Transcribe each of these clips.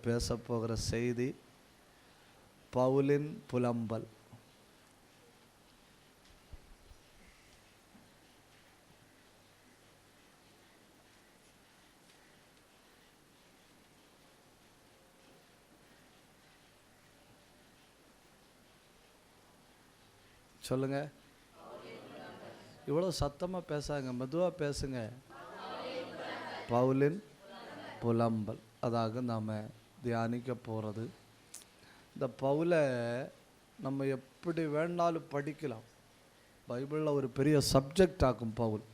பேச போகிற செய்தி பவுலின் புலம்பல். சொல்லுங்க. இவ்வளோ சத்தமாக பேசாங்க, மெதுவாக பேசுங்க. பவுலின் புலம்பல், அதாக நாம் தியானிக்க போகிறது. இந்த பவுலை நம்ம எப்படி வேணாலும் படிக்கலாம். பைபிளில் ஒரு பெரிய சப்ஜெக்ட் ஆக்கும் பவுல்.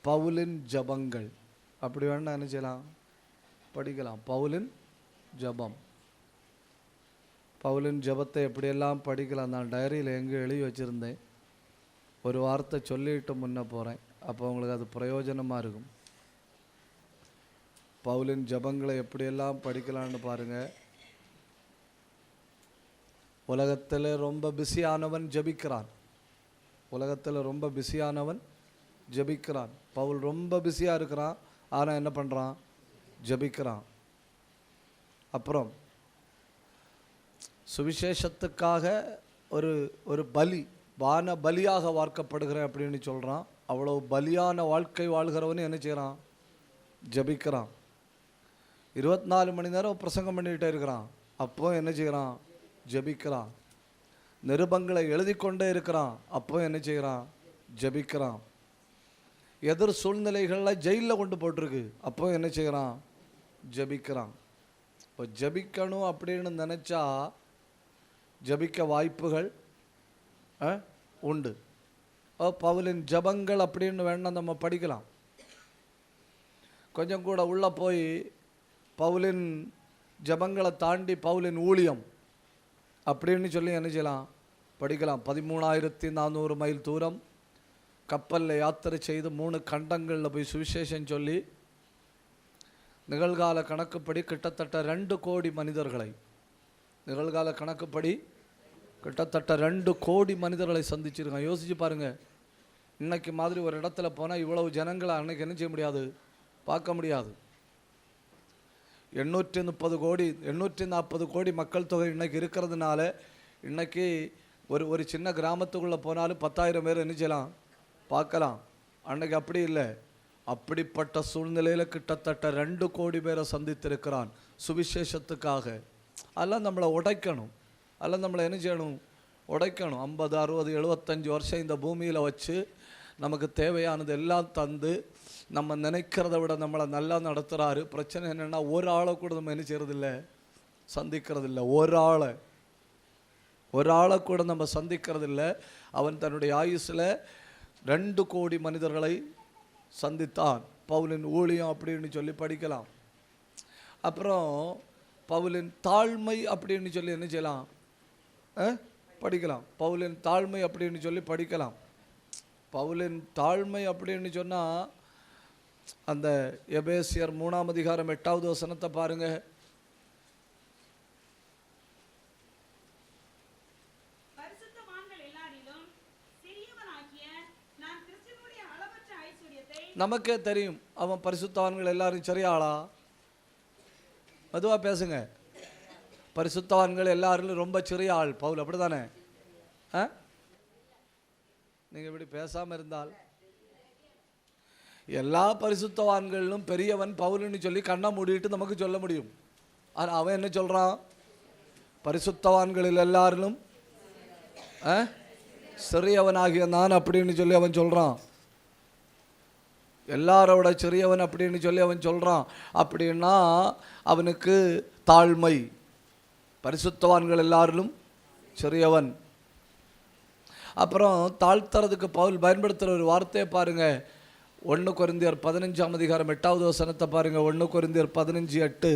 பவுலின் ஜபங்கள் அப்படி வேணா என்ன செய்யலாம், படிக்கலாம். பவுலின் ஜபம், பவுலின் ஜபத்தை எப்படியெல்லாம் படிக்கலாம். நான் டைரியில் எங்கே எழுதி வச்சுருந்தேன். ஒரு வார்த்தை சொல்லிட்டு முன்னே போகிறேன், அப்போ உங்களுக்கு அது பிரயோஜனமாக இருக்கும். பவுலின் ஜபங்களை எப்படியெல்லாம் படிக்கலான்னு பாருங்கள். உலகத்தில் ரொம்ப பிஸியானவன் ஜபிக்கிறான். உலகத்தில் ரொம்ப பிஸியானவன் ஜபிக்கிறான். பவுல் ரொம்ப பிஸியாக இருக்கிறான், ஆனால் என்ன பண்ணுறான், ஜபிக்கிறான். அப்புறம் சுவிசேஷத்துக்காக ஒரு பலி, வான பலியாக வார்க்கப்படுகிறேன் அப்படின்னு சொல்கிறான். அவ்வளோ பலியான வாழ்க்கை வாழ்கிறவனு என்ன செய்கிறான், ஜபிக்கிறான். 24 மணி நேரம் பிரசங்கம் பண்ணிகிட்டே இருக்கிறான், அப்போ என்ன செய்கிறான், ஜபிக்கிறான். நிருபங்களை எழுதி கொண்டே இருக்கிறான், அப்போ என்ன செய்கிறான், ஜபிக்கிறான். எதிர் சூழ்நிலைகளில் ஜெயிலில் கொண்டு போட்டிருக்கு, அப்போ என்ன செய்கிறான், ஜபிக்கிறான். இப்போ ஜபிக்கணும் அப்படின்னு நினச்சா ஜபிக்க வாய்ப்புகள் உண்டு. பவுலின் ஜபங்கள் அப்படின்னு வேணால் நம்ம படிக்கலாம். கொஞ்சம் கூட உள்ளே போய் பவுலின் ஜபங்களை தாண்டி பவுலின் ஊழியம் அப்படின்னு சொல்லி என்ன செய்யலாம், படிக்கலாம். 13,400 மைல் தூரம் கப்பலில் யாத்திரை செய்து 3 கண்டங்களில் போய் சுவிசேஷம் சொல்லி நிகழ்கால கணக்குப்படி கிட்டத்தட்ட 2 கோடி மனிதர்களை, நிகழ்கால கணக்குப்படி கிட்டத்தட்ட 2 கோடி மனிதர்களை சந்திச்சிருக்கான். யோசிச்சு பாருங்கள். இன்னைக்கு மாதிரி ஒரு இடத்துல போனால் இவ்வளவு ஜனங்களை அன்னைக்கு என்ன செய்ய முடியாது, பார்க்க முடியாது. 830 கோடி 840 கோடி மக்கள் தொகை இன்றைக்கி இருக்கிறதுனால இன்றைக்கி ஒரு சின்ன கிராமத்துக்குள்ளே போனாலும் 10,000 பேர் என்ன செய்யலாம், பார்க்கலாம். அன்றைக்கி அப்படி இல்லை. அப்படிப்பட்ட சூழ்நிலையில் கிட்டத்தட்ட 2 கோடி பேரை சந்தித்திருக்கிறான் சுவிசேஷத்துக்காக. அதெல்லாம் நம்மளை உடைக்கணும், அதெல்லாம் நம்மளை என்ன செய்யணும், உடைக்கணும். 50, 60, 75 வருஷம் இந்த பூமியில் வச்சு நமக்கு தேவையானது எல்லாம் தந்து நம்ம நினைக்கிறத விட நம்மளை நல்லா நடத்துகிறாரு. பிரச்சனை என்னென்னா ஒரு ஆளை கூட நம்ம என்ன செய்கிறதில்ல, சந்திக்கிறதில்ல. ஒரு ஆளை கூட நம்ம சந்திக்கிறதில்ல. அவன் தன்னுடைய ஆயுசில் 2 கோடி மனிதர்களை சந்தித்தான். பவுலின் ஊழியம் அப்படின்னு சொல்லி படிக்கலாம். அப்புறம் பவுலின் தாழ்மை அப்படின்னு சொல்லி என்ன செய்யலாம், படிக்கலாம். பவுலின் தாழ்மை அப்படின்னு சொல்லி படிக்கலாம். பவுலின் தாழ்மை அப்படின்னு சொன்னால் அந்த எபேசியர் 3ஆம் அதிகாரம் 8வது வசனத்தை பாருங்க. நமக்கே தெரியும் அவன் பரிசுத்தவான்கள் எல்லாரும் சரியா ஆளா, மெதுவாக பேசுங்க. பரிசுத்தவான்கள் எல்லாரும் ரொம்ப சிறிய ஆள் பவுல், அப்படி தானே? நீங்கள் இப்படி பேசாமல் இருந்தால் எல்லா பரிசுத்தவான்களிலும் பெரியவன் பவுல்னு சொல்லி கண்ணை மூடிட்டு நமக்கு சொல்ல முடியும். ஆனால் அவன் என்ன சொல்கிறான், பரிசுத்தவான்களில் எல்லாரிலும் சிறியவனாகிய நான் அப்படின்னு சொல்லி அவன் சொல்கிறான். எல்லாரோட சிறியவன் அப்படின்னு சொல்லி அவன் சொல்கிறான். அப்படின்னா அவனுக்கு தாழ்மை. பரிசுத்தவான்கள் எல்லாரிலும் சிறியவன். அப்புறம் தாழ்த்துறதுக்கு பவுல் பயன்படுத்துகிற ஒரு வார்த்தையை பாருங்கள். 1 கொரிந்தியர் 15ஆம் அதிகாரம் 8வது வசனத்தை பாருங்கள். 1 கொரிந்தியர் 15:8.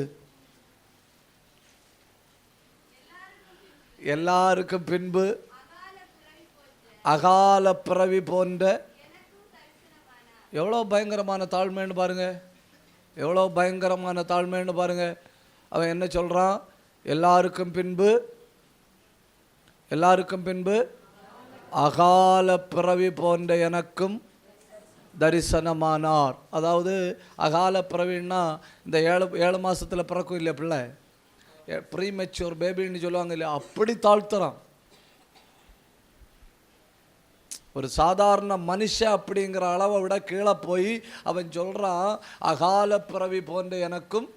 எல்லாருக்கும் பின்பு அகால பிறவி போன்ற, எவ்வளோ பயங்கரமான தாழ்மைன்னு பாருங்கள், எவ்வளோ பயங்கரமான தாழ்மைன்னு பாருங்கள். அவன் என்ன சொல்கிறான், எல்லாருக்கும் பின்பு அகால பிறவி போன்ற எனக்கும் தரிசனமானார். அதாவது அகால பிறவின்னா இந்த 7 மாதத்தில் பிறக்கும் இல்லையா பிள்ளை, ப்ரீமெச்சூர் பேபின்னு சொல்லுவாங்க இல்லையா, அப்படி தாழ்த்துறான். ஒரு சாதாரண மனுஷன் அப்படிங்கிற அளவை விட கீழே போய் அவன் சொல்கிறான், அகால பிறவி போன்ற எனக்கும்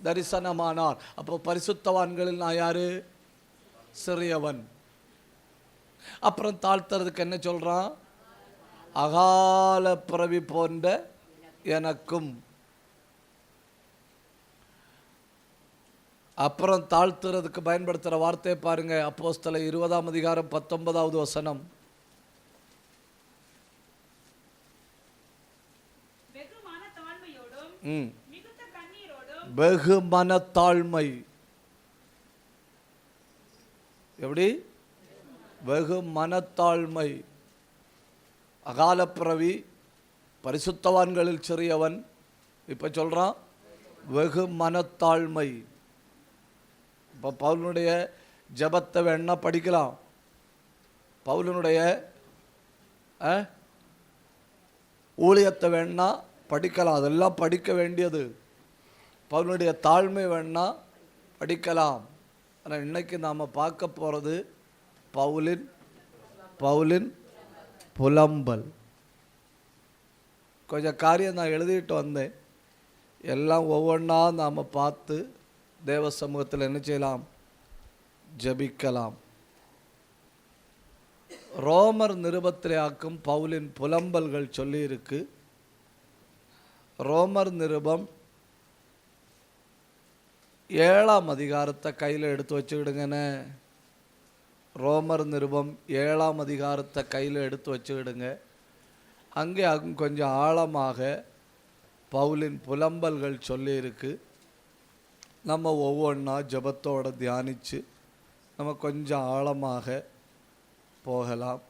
தரிசனமானார். அப்போ பரிசுத்தவான்களில் நான் யாரு? சிறியவன். அப்புறம் தாழ்த்துறதுக்கு என்ன சொல்கிறான்? அகால பிறவி போன்ற எனக்கும். அப்புறம் தாழ்த்துறதுக்கு பயன்படுத்துகிற வார்த்தையை பாருங்க, அப்போஸ்தலர் 20ஆம் அதிகாரம் 19வது வசனம். வெகு மனத்தாழ்மை. எப்படி? வெகு மனத்தாழ்மை. அகாலப்பிறவி, பரிசுத்தவான்களில் சிறியவன். இப்ப சொல்றான் வெகு மனத்தாழ்மை. இப்போ பவுலனுடைய ஜபத்தை வேணா படிக்கலாம், பவுலனுடைய ஊழியத்தை வேணா படிக்கலாம், அதெல்லாம் படிக்க வேண்டியது. பவுலனுடைய தாழ்மை வேணா படிக்கலாம். ஆனால் இன்னைக்கு நாம் பார்க்க போகிறது பவுலின் புலம்பல். கொஞ்சம் காரியம் நான் எழுதிட்டு வந்தேன், எல்லாம் ஒவ்வொன்றா நாம் பார்த்து தேவ சமூகத்தில் என்ன செய்யலாம்? ஜபிக்கலாம். ரோமர் நிருபத்திலே ஆக்கும் பவுலின் புலம்பல்கள் சொல்லியிருக்கு. ரோமர் நிருபம் 7ஆம் அதிகாரத்தை கையில் எடுத்து வச்சுக்கிடுங்கண்ணே. ரோமர் நிருபம் 7ஆம் அதிகாரத்தை கையில் எடுத்து வச்சுக்கிடுங்க. அங்கே கொஞ்சம் ஆழமாக பவுலின் புலம்பல்கள் சொல்லியிருக்கு. நம்ம ஒவ்வொன்றா ஜபத்தோடு தியானித்து நம்ம கொஞ்சம் ஆழமாக போகலாம்.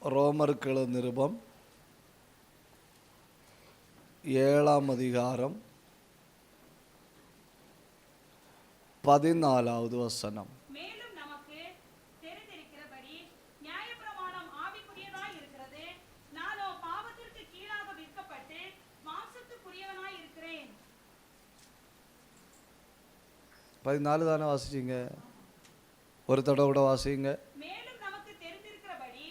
ரோமர்கள் நிருபம் 7ஆம் அதிகாரம் 14வது வசனம். மேலும் நமக்கு தெரிந்திருக்கிறபடி நியாயப்பிரமாணம் ஆவிக்குரியதாய் இருக்கிறது, நானோ பாவத்திற்கு கீழாக விற்கப்பட்டு மாம்சத்துக்குரியவனாய் இருக்கிறேன். 14 தானே வாசிச்சீங்க, ஒரு தடவை கூட வாசிங்க. மேலும் நமக்கு தெரிந்திருக்கிறபடி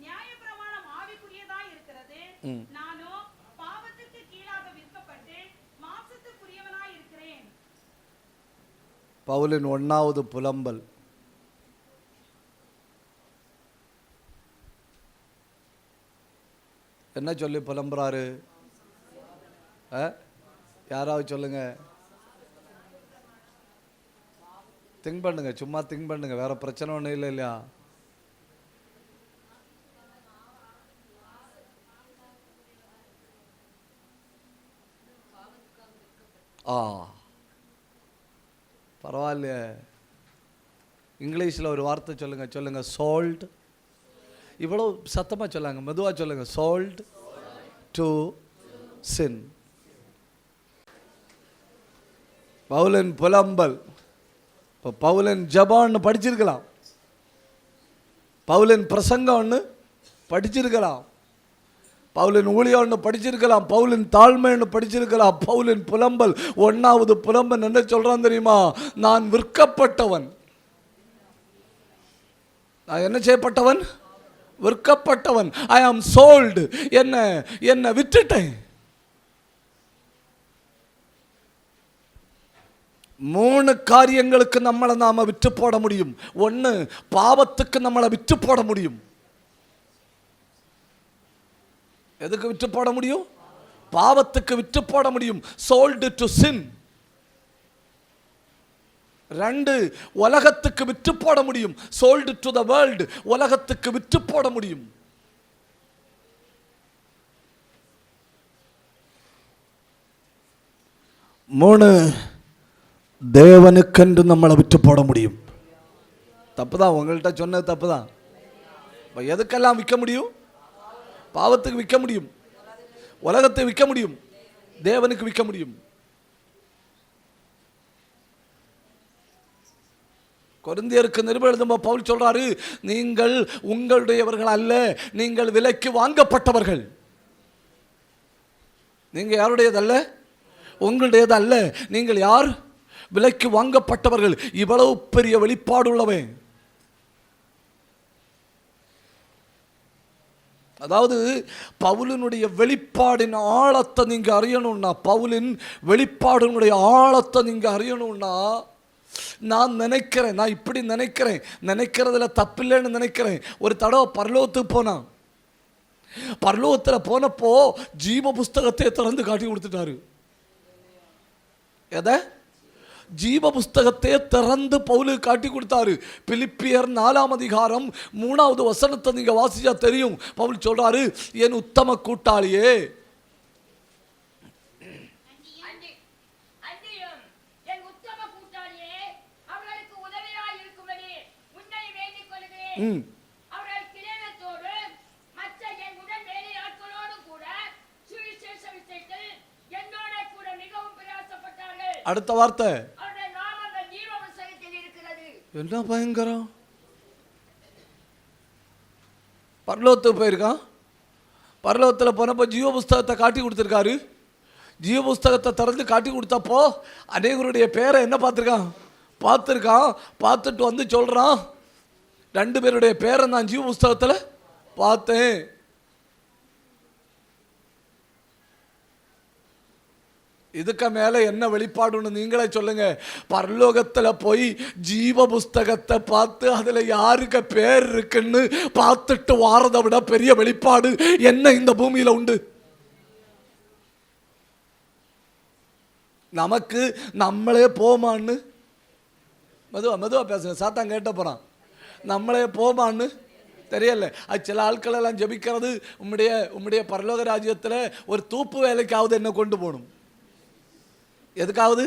நியாயப்பிரமாணம் ஆவிக்குரியதாய் இருக்கிறது, நானோ பாவத்திற்கு கீழாக விற்கப்பட்டு மாம்சத்துக்குரியவனாய் இருக்கிறேன். பவுலின் 1வது புலம்பல். என்ன சொல்லி புலம்புறாரு? யாராவது சொல்லுங்க, திங்க் பண்ணுங்க, சும்மா திங்க் பண்ணுங்க, வேற பிரச்சனை ஒன்றும் இல்லை இல்லையா? பரவாயில்லையே. இங்கிலீஷில் ஒரு வார்த்தை சொல்லுங்க, சோல்ட். இவ்வளோ சத்தமாக சொல்லாங்க, மெதுவாக சொல்லுங்க, சோல்ட் டு சின். பவுலின் புலம்பல். இப்போ பவுலின் ஜபான்னு படிச்சிருக்கலாம், பவுலின் பிரசங்கம் ஒன்று படிச்சிருக்கலாம், பவுலின் ஊழியம்னு படிச்சிருக்கலாம், பவுலின் தாழ்மைன்னு படிச்சிருக்கலாம். பவுலின் புலம்பல் 1வது புலம்பல் என்ன சொல்றான் தெரியுமா? நான் விற்கப்பட்டவன். நான் என்ன செய்யப்பட்டவன்? விற்கப்பட்டவன். ஐ ஆம் சோல்டு. என்ன விட்டுட்டேன். 3 காரியங்களுக்கு நம்மளை நாம விட்டு போட முடியும். 1, பாவத்துக்கு நம்மளை விட்டு போட முடியும். எதுக்கு விட்டு போட முடியும்? பாவத்துக்கு விட்டு போட முடியும். சோல்டு டு சின். 2, உலகத்துக்கு விட்டு போட முடியும். Sold to the world. உலகத்துக்கு விட்டு போட முடியும். 3, தேவனுக்கென்று நம்மளை விட்டு போட முடியும். தப்புதான், உங்கள்கிட்ட சொன்னது தப்புதான். எதுக்கெல்லாம் விற்க முடியும்? பாவத்துக்கு விற்க முடியும், உலகத்தை விற்க முடியும், தேவனுக்கு விற்க முடியும். கொரிந்தியருக்கு நிருபம் எழுதும்போது பவுல் சொல்றாரு, நீங்கள் உங்களுடையவர்கள் அல்ல, நீங்கள் விலைக்கு வாங்கப்பட்டவர்கள். நீங்க யாருடையதல்ல, உங்களுடையது அல்ல, நீங்கள் யார்? விலைக்கு வாங்கப்பட்டவர்கள். இவ்வளவு பெரிய வெளிப்பாடு உள்ளவன். அதாவது பவுலினுடைய வெளிப்பாடின் ஆழத்தை நீங்க அறியணும்னா, பவுலின் வெளிப்பாடினுடைய ஆழத்தை நீங்க அறியணும்னா, நான் நினைக்கிறேன், நான் இப்படி நினைக்கிறதுல தப்பில்லைன்னு நினைக்கிறேன். ஒரு தடவை பரலோகத்துக்கு போனான். பரலோகத்தில் போனப்போ ஜீவ புஸ்தகத்தை திறந்து காட்டி கொடுத்துட்டாரு. எதை? ஜீவ புஸ்தகத்தை திறந்து பவுலுக்கு காட்டி கொடுத்தாரு. பிலிப்பியர் 4ஆம் அதிகாரம் 3வது வசனத்தை நீங்க வாசிச்சா தெரியும். பவுல் சொல்றாரு, என் உத்தம கூட்டாளியே, அடுத்த வார்த்தை என்ன பயங்கரம். பரலோகத்துக்கு போயிருக்கான். பரலோகத்தில் போனப்போ ஜீவ புஸ்தகத்தை காட்டி கொடுத்துருக்காரு. ஜீவ புஸ்தகத்தை திறந்து காட்டி கொடுத்தப்போ அநேகருடைய பேரை என்ன பார்த்துருக்கான்? பார்த்துட்டு வந்து சொல்கிறான், 2 பேருடைய பேரை நான் ஜீவ புஸ்தகத்தில் பார்த்தேன். இதுக்கு மேலே என்ன வெளிப்பாடுன்னு நீங்களே சொல்லுங்க. பரலோகத்தில் போய் ஜீவ புஸ்தகத்தை பார்த்து அதில் யாருக்கு பேர் இருக்குன்னு பார்த்துட்டு வாரதை விட பெரிய வெளிப்பாடு என்ன இந்த பூமியில் உண்டு? நமக்கு நம்மளே போமான்னு மெதுவா பேசுங்க, சாத்தான் கேட்ட போகிறான். நம்மளே போமான்னு தெரியல. அது சில ஆட்கள் எல்லாம் ஜெபிக்கிறது, உம்முடைய பரலோக ராஜ்யத்தில் ஒரு தூப்பு வேலைக்காவது என்ன கொண்டு போகணும். எதுக்காவது?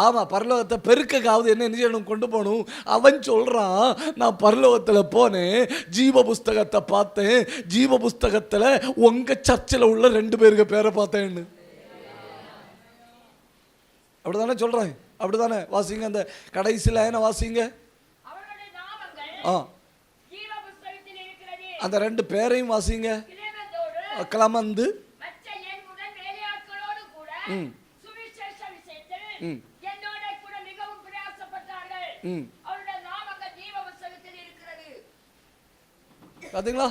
ஆமாம், பரலோகத்தை பெருக்காவது என்ன செய்யணும், கொண்டு போகணும். அவன் சொல்கிறான், நான் பரலோகத்தில் போனேன், ஜீவ புஸ்தகத்தை பார்த்தேன், ஜீவ புஸ்தகத்தில் உங்கள் சர்ச்சில் உள்ள 2 பேருக்கு பேரை பார்த்தேன்னு. அப்படிதானே சொல்கிறேன்? அப்படிதானே? வாசிங்க, அந்த கடைசியில் என்ன வாசிங்க. அந்த 2 பேரையும் வாசிங்க. கிளமந்து பார்த்தீங்களா?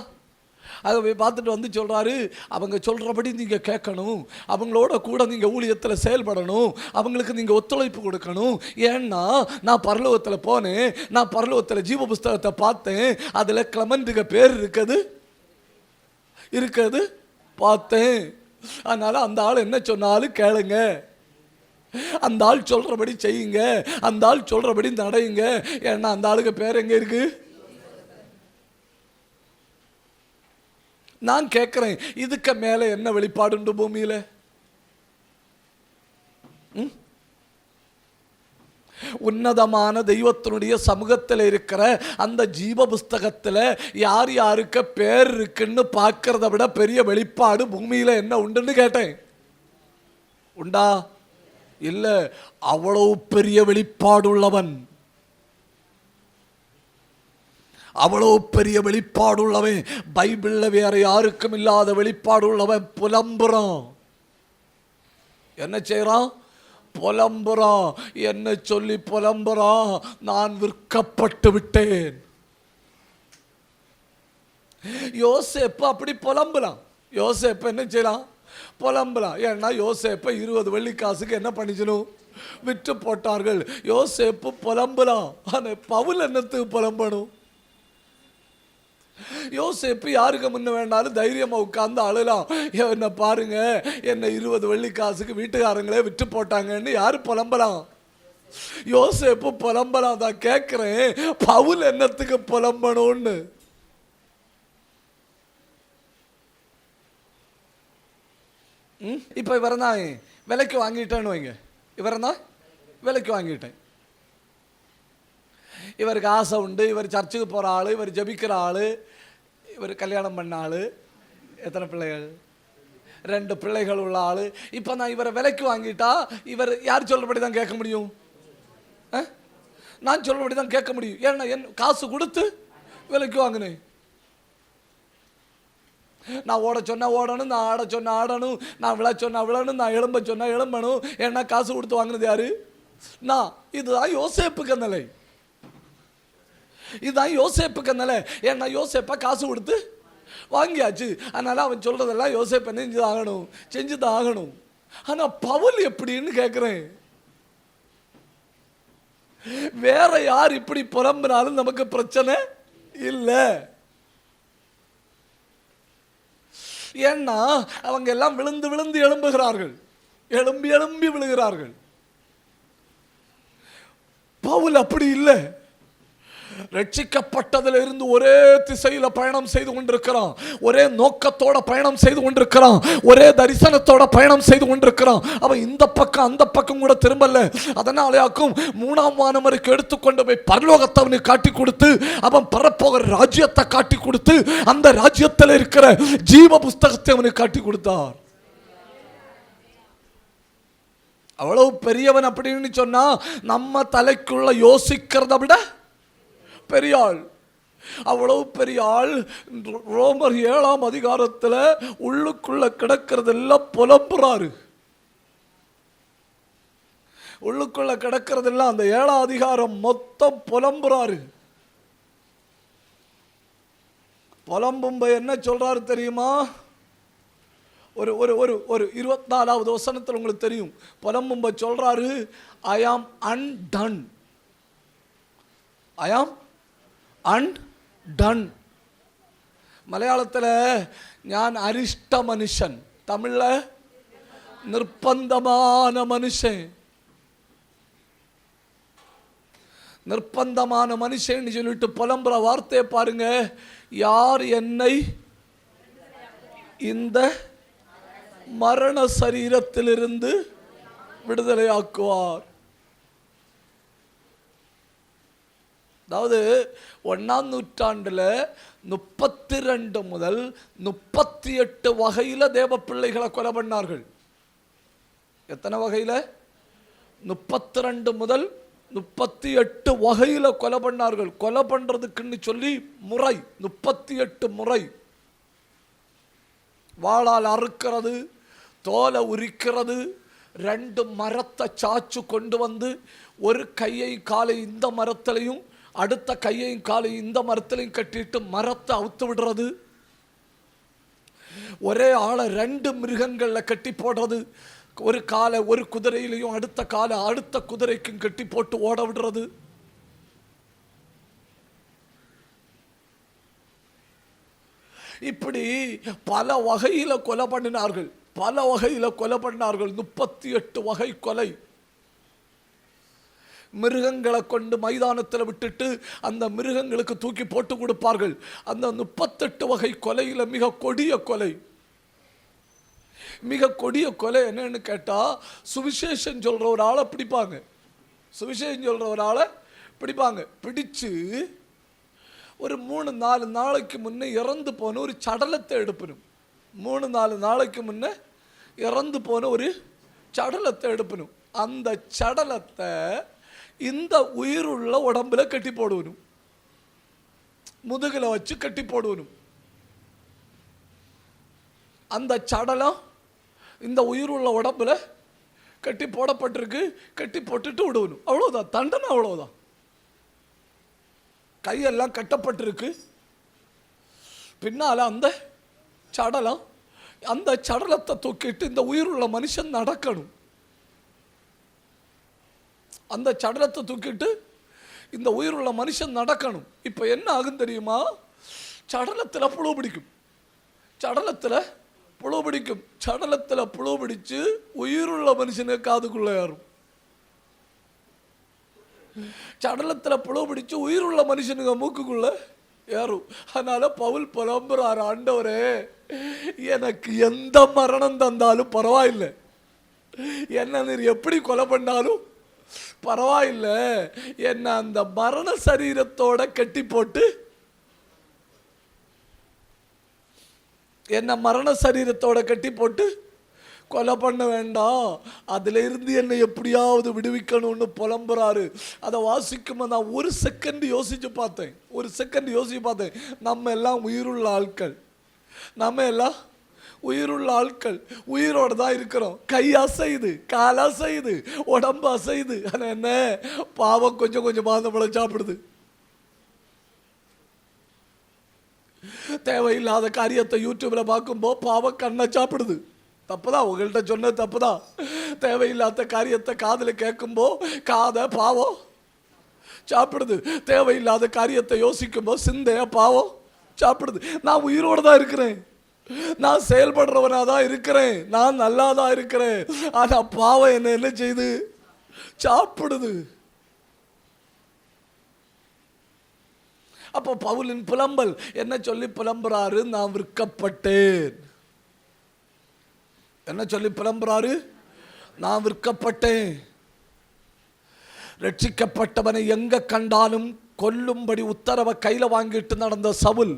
அதை போய் பார்த்துட்டு வந்து சொல்கிறாரு, அவங்க சொல்கிறபடி நீங்கள் கேட்கணும், அவங்களோட கூட நீங்கள் ஊழியத்தில் செயல்படணும், அவங்களுக்கு நீங்கள் ஒத்துழைப்பு கொடுக்கணும். ஏன்னா நான் பரலோகத்தில் போனேன், நான் பரலோகத்தில் ஜீவ புஸ்தகத்தை பார்த்தேன், அதில் கிளமண்டுக்கு பேர் இருக்குது பார்த்தேன். அதனால் அந்த ஆள் என்ன சொன்னாலும் கேளுங்க, அந்த ஆள் சொல்கிறபடி செய்யுங்க, அந்த ஆள் சொல்கிறபடி நடையுங்க. ஏன்னா அந்த ஆளுக்கு பேர் எங்கே இருக்கு? நான் கேட்குறேன், இதுக்கு மேலே என்ன வெளிப்பாடுண்டு பூமியில்? உன்னதமான தெய்வத்தினுடைய சமூகத்தில் இருக்கிற அந்த ஜீவ புஸ்தகத்தில் யார் யாருக்கு பேர் இருக்குன்னு பார்க்கறத விட பெரிய வெளிப்பாடு பூமியில் என்ன உண்டுன்னு கேட்டேன். உண்டா? இல்லை. அவ்வளவு பெரிய வெளிப்பாடு உள்ளவன், அவ்வளவு பெரிய வெளிப்பாடு உள்ளவன், பைபிளில் வேற யாருக்கும் இல்லாத வெளிப்பாடு உள்ளவன் புலம்புறான். என்ன செய்யறான்? புலம்புறான். என்ன சொல்லி புலம்புறான்? நான் விற்கப்பட்டு விட்டேன். யோசேப்பு அப்படி புலம்புறான். யோசேப்பு என்ன செய்யலாம்? புலம்பலாம். ஏன்னா யோசேப்பை 20 வெள்ளிக்காசுக்கு என்ன பண்ணிச்சணும்? விற்று போட்டார்கள். யோசேப்பு புலம்பலாம். ஆனால் பவுல் என்னத்துக்கு புலம்பணும்? யோசேப்பு யாருக்கு முன்ன வேண்டாலும் தைரியமாக உட்கார்ந்து அழலாம். என்ன பாருங்க, என்ன 20 வெள்ளிக்காசுக்கு வீட்டுக்காரங்களே விற்று போட்டாங்கன்னு யாரு புலம்பலாம்? யோசேப்பு புலம்பலாம். தான் கேட்குறேன், பவுல் என்னத்துக்கு புலம்பணும்னு. இப்போ இவரதான் விலைக்கு வாங்கிட்டேன்னு வைங்க, இவரதான் விலைக்கு வாங்கிட்டேன். இவருக்கு ஆசை உண்டு, இவர் சர்ச்சுக்கு போகிற ஆள், இவர் ஜபிக்கிற ஆள், இவர் கல்யாணம் பண்ண ஆள், எத்தனை பிள்ளைகள்? 2 பிள்ளைகள் உள்ள ஆளு. இப்போ நான் இவரை விலைக்கு வாங்கிட்டா இவர் யார் சொல்றபடி தான் கேட்க முடியும்? நான் சொல்றபடி தான் கேட்க முடியும். ஏன்னா காசு கொடுத்து விலைக்கு வாங்கினேன். நான் ஓட சொன்னா ஓடணும், நான் ஆட சொன்னா ஆடணும், நான் விழ சொன்னா விழணும், நான் எழும்ப சொன்னா எழும்பணும். ஏன்னா காசு கொடுத்து வாங்கினது யாரு? நான். இதுதான் யோசேப்புக்கு நிலை. இதுதான் யோசேப்புக்கு நிலை. ஏன்னா யோசேப்பா காசு கொடுத்து வாங்கியாச்சு. அதனால அவன் சொல்றதெல்லாம் யோசேப்பு செஞ்சுதான் ஆகணும். ஆனா பவுல் எப்படின்னு கேட்கிறேன். வேற யார் இப்படி புலம்பினாலும் நமக்கு பிரச்சனை இல்லை. ஏன்னா அவங்க எல்லாம் விழுந்து விழுந்து எழும்புகிறார்கள், எழும்பி எழும்பி விழுகிறார்கள். பவுல் அப்படி இல்லை. ரட்சிக்கப்பட்டதிலிருந்து ஒரே திசையில பயணம் செய்து கொண்டிருக்கிறான், ஒரே நோக்கத்தோட பயணம் செய்து கொண்டிருக்கிறான், ஒரே தரிசனத்தோட பயணம் செய்து கொண்டிருக்கிறான். அவன் இந்த பக்கம் அந்த பக்கம் கூட திரும்பல. அதனாலேயாக்கும் 3ஆம் வானமருக்கு எடுத்துக்கொண்டு போய் பரலோகத்தை அவனுக்கு காட்டி கொடுத்து, அவன் பரப்போகிற ராஜ்யத்தை காட்டி கொடுத்து, அந்த ராஜ்யத்தில் இருக்கிற ஜீவ புஸ்தகத்தை அவனுக்கு காட்டி கொடுத்தார். அவ்வளவு பெரியவன் அப்படின்னு சொன்னா நம்ம தலைக்குள்ள யோசிக்கிறத விட பெரிய ஆள். அவ்வளவு பெரிய ஆள். ரோமர் 7ஆம் அதிகாரத்தில் உள்ளுக்குள்ள கிடக்கிறதெல்லாம் புலம்புறாரு. உள்ளுக்குள்ள கிடக்கிறதெல்லாம் அந்த 7ஆம் அதிகாரம் மொத்தம் புலம்புறாரு. புலம்பும்ப என்ன சொல்றாரு தெரியுமா? ஒரு ஒரு ஒரு ஒரு 24வது வசனத்தில் உங்களுக்கு தெரியும். புலம்பும்ப சொல்றாரு, ஐ ஆம் அன்டன். ஐ ஆம் அன்டன். மலையாளத்தில் ஞான் அரிஷ்ட மனுஷன், தமிழ்ல நிர்பந்தமான மனுஷன். நிர்பந்தமான மனுஷன் சொல்லிட்டு புலம்புற வார்த்தையை பாருங்க. யார் என்னை இந்த மரண சரீரத்திலிருந்து விடுதலையாக்குவார்? அதாவது 1ஆம் நூற்றாண்டில் 32 முதல் 38 வகையில் தேவ பிள்ளைகளை கொலை பண்ணார்கள். எத்தனை வகையில்? 32 முதல் 38 வகையில் கொலை பண்ணார்கள். கொலை பண்ணுறதுக்குன்னு சொல்லி முறை 38 முறை. வாளால் அறுக்கிறது, தோலை உரிக்கிறது, 2 மரத்தை சாச்சு கொண்டு வந்து ஒரு கையை காலை இந்த மரத்திலையும் அடுத்த கையையும் காலையும் இந்த மரத்திலையும் கட்டிட்டு மரத்தை அவுத்து விடுறது. ஒரே ஆளை 2 மிருகங்களில் கட்டி போடுறது. ஒரு காலை ஒரு குதிரையிலையும் அடுத்த காலை அடுத்த குதிரைக்கும் கட்டி போட்டு ஓட விடுறது. இப்படி பல வகையில் கொலை பண்ணினார்கள். பல வகையில் கொலை பண்ணார்கள். 38 வகை கொலை. மிருகங்களை கொண்டு மைதானத்தில் விட்டுட்டு அந்த மிருகங்களுக்கு தூக்கி போட்டு கொடுப்பார்கள். அந்த 38 வகை கொலையில் மிக கொடிய கொலை. மிக கொடிய கொலை என்னன்னு கேட்டா, சுவிசேஷம் சொல்ற ஒரு ஆளை பிடிப்பாங்க. சுவிசேஷம் சொல்ற ஒரு ஆளை பிடிப்பாங்க. பிடிச்சு ஒரு 3-4 நாளைக்கு முன்னே இறந்து போன ஒரு சடலத்தை எடுப்பணும். 3-4 நாளைக்கு முன்னே இறந்து போன ஒரு சடலத்தை எடுப்பணும். அந்த சடலத்தை இந்த உயிருள்ள உடம்புல கட்டி போடுவனும், முதுகில் வச்சு கட்டி போடுவனும். அந்த சடலம் இந்த உயிருள்ள உடம்புல கட்டி போடப்பட்டிருக்கு. கட்டி போட்டுட்டு விடுவனும். அவ்வளோதான் தண்டனை. அவ்வளோதான். கையெல்லாம் கட்டப்பட்டிருக்கு. பின்னால் அந்த சடலம், அந்த சடலத்தை தூக்கிட்டு இந்த உயிருள்ள மனுஷன் நடக்கணும். அந்த சடலத்தை தூக்கிட்டு இந்த உயிருள்ள மனுஷன் நடக்கணும். இப்போ என்ன ஆகும் தெரியுமா? சடலத்தில் புழு பிடிக்கும். சடலத்தில் புழு பிடிக்கும். சடலத்தில் புழு பிடிச்சு உயிருள்ள மனுஷனுக்கு காதுக்குள்ள ஏறும். சடலத்தில் புழு பிடிச்சு உயிருள்ள மனுஷனுக்கு மூக்குக்குள்ள ஏறும். அதனால பவுல் புலம்புறார், ஆண்டவரே எனக்கு எந்த மரணம் தந்தாலும் பரவாயில்லை, என்ன நீர் எப்படி கொலை பண்ணாலும் பரவாயில்லை, என்ன அந்த மரண சரீரத்தோட கட்டி போட்டு என்ன மரண சரீரத்தோட கட்டி போட்டு கொலை பண்ண வேண்டாம், அதுல இருந்து என்னை எப்படியாவது விடுவிக்கணும்னு புலம்புறாரு. அதை வாசிக்கும்போது நான் ஒரு செகண்ட் யோசிச்சு பார்த்தேன். நம்ம எல்லாம் உயிருள்ள ஆட்கள், உயிரோடு தான் இருக்கிறோம். கை அசையுது, கால் அசையுது, உடம்பு அசையுது. ஆனால் என்ன, பாவம் கொஞ்சம் கொஞ்சமாக நம்மளை சாப்பிடுது. தேவையில்லாத காரியத்தை யூடியூப்ல பார்க்கும்போது பாவம் கண்ணை சாப்பிடுது. தப்புதான், உங்கள்கிட்ட சொன்ன தப்புதான். தேவையில்லாத காரியத்தை காதுல கேட்கும்போ காதை பாவம் சாப்பிடுது. தேவையில்லாத காரியத்தை யோசிக்கும்போது சிந்தைய பாவம் சாப்பிடுது. நான் உயிரோடு தான் இருக்கிறேன், நான் செயல்படுறவனா தான் இருக்கிறேன், நான் நல்லா தான் இருக்கிறேன். ஆனா பாவம் என்ன செய்யுது, சாப்பிடுது. அப்போ பவுலின் புலம்பல் என்ன சொல்லி புலம்புறாரு, நான் விற்கப்பட்டேன். என்ன சொல்லி புலம்புறாரு, நான் விற்கப்பட்டேன். ரட்சிக்கப்பட்டவனை எங்க கண்டாலும் கொல்லும்படி உத்தரவை கையில வாங்கிட்டு நடந்த சவுல்,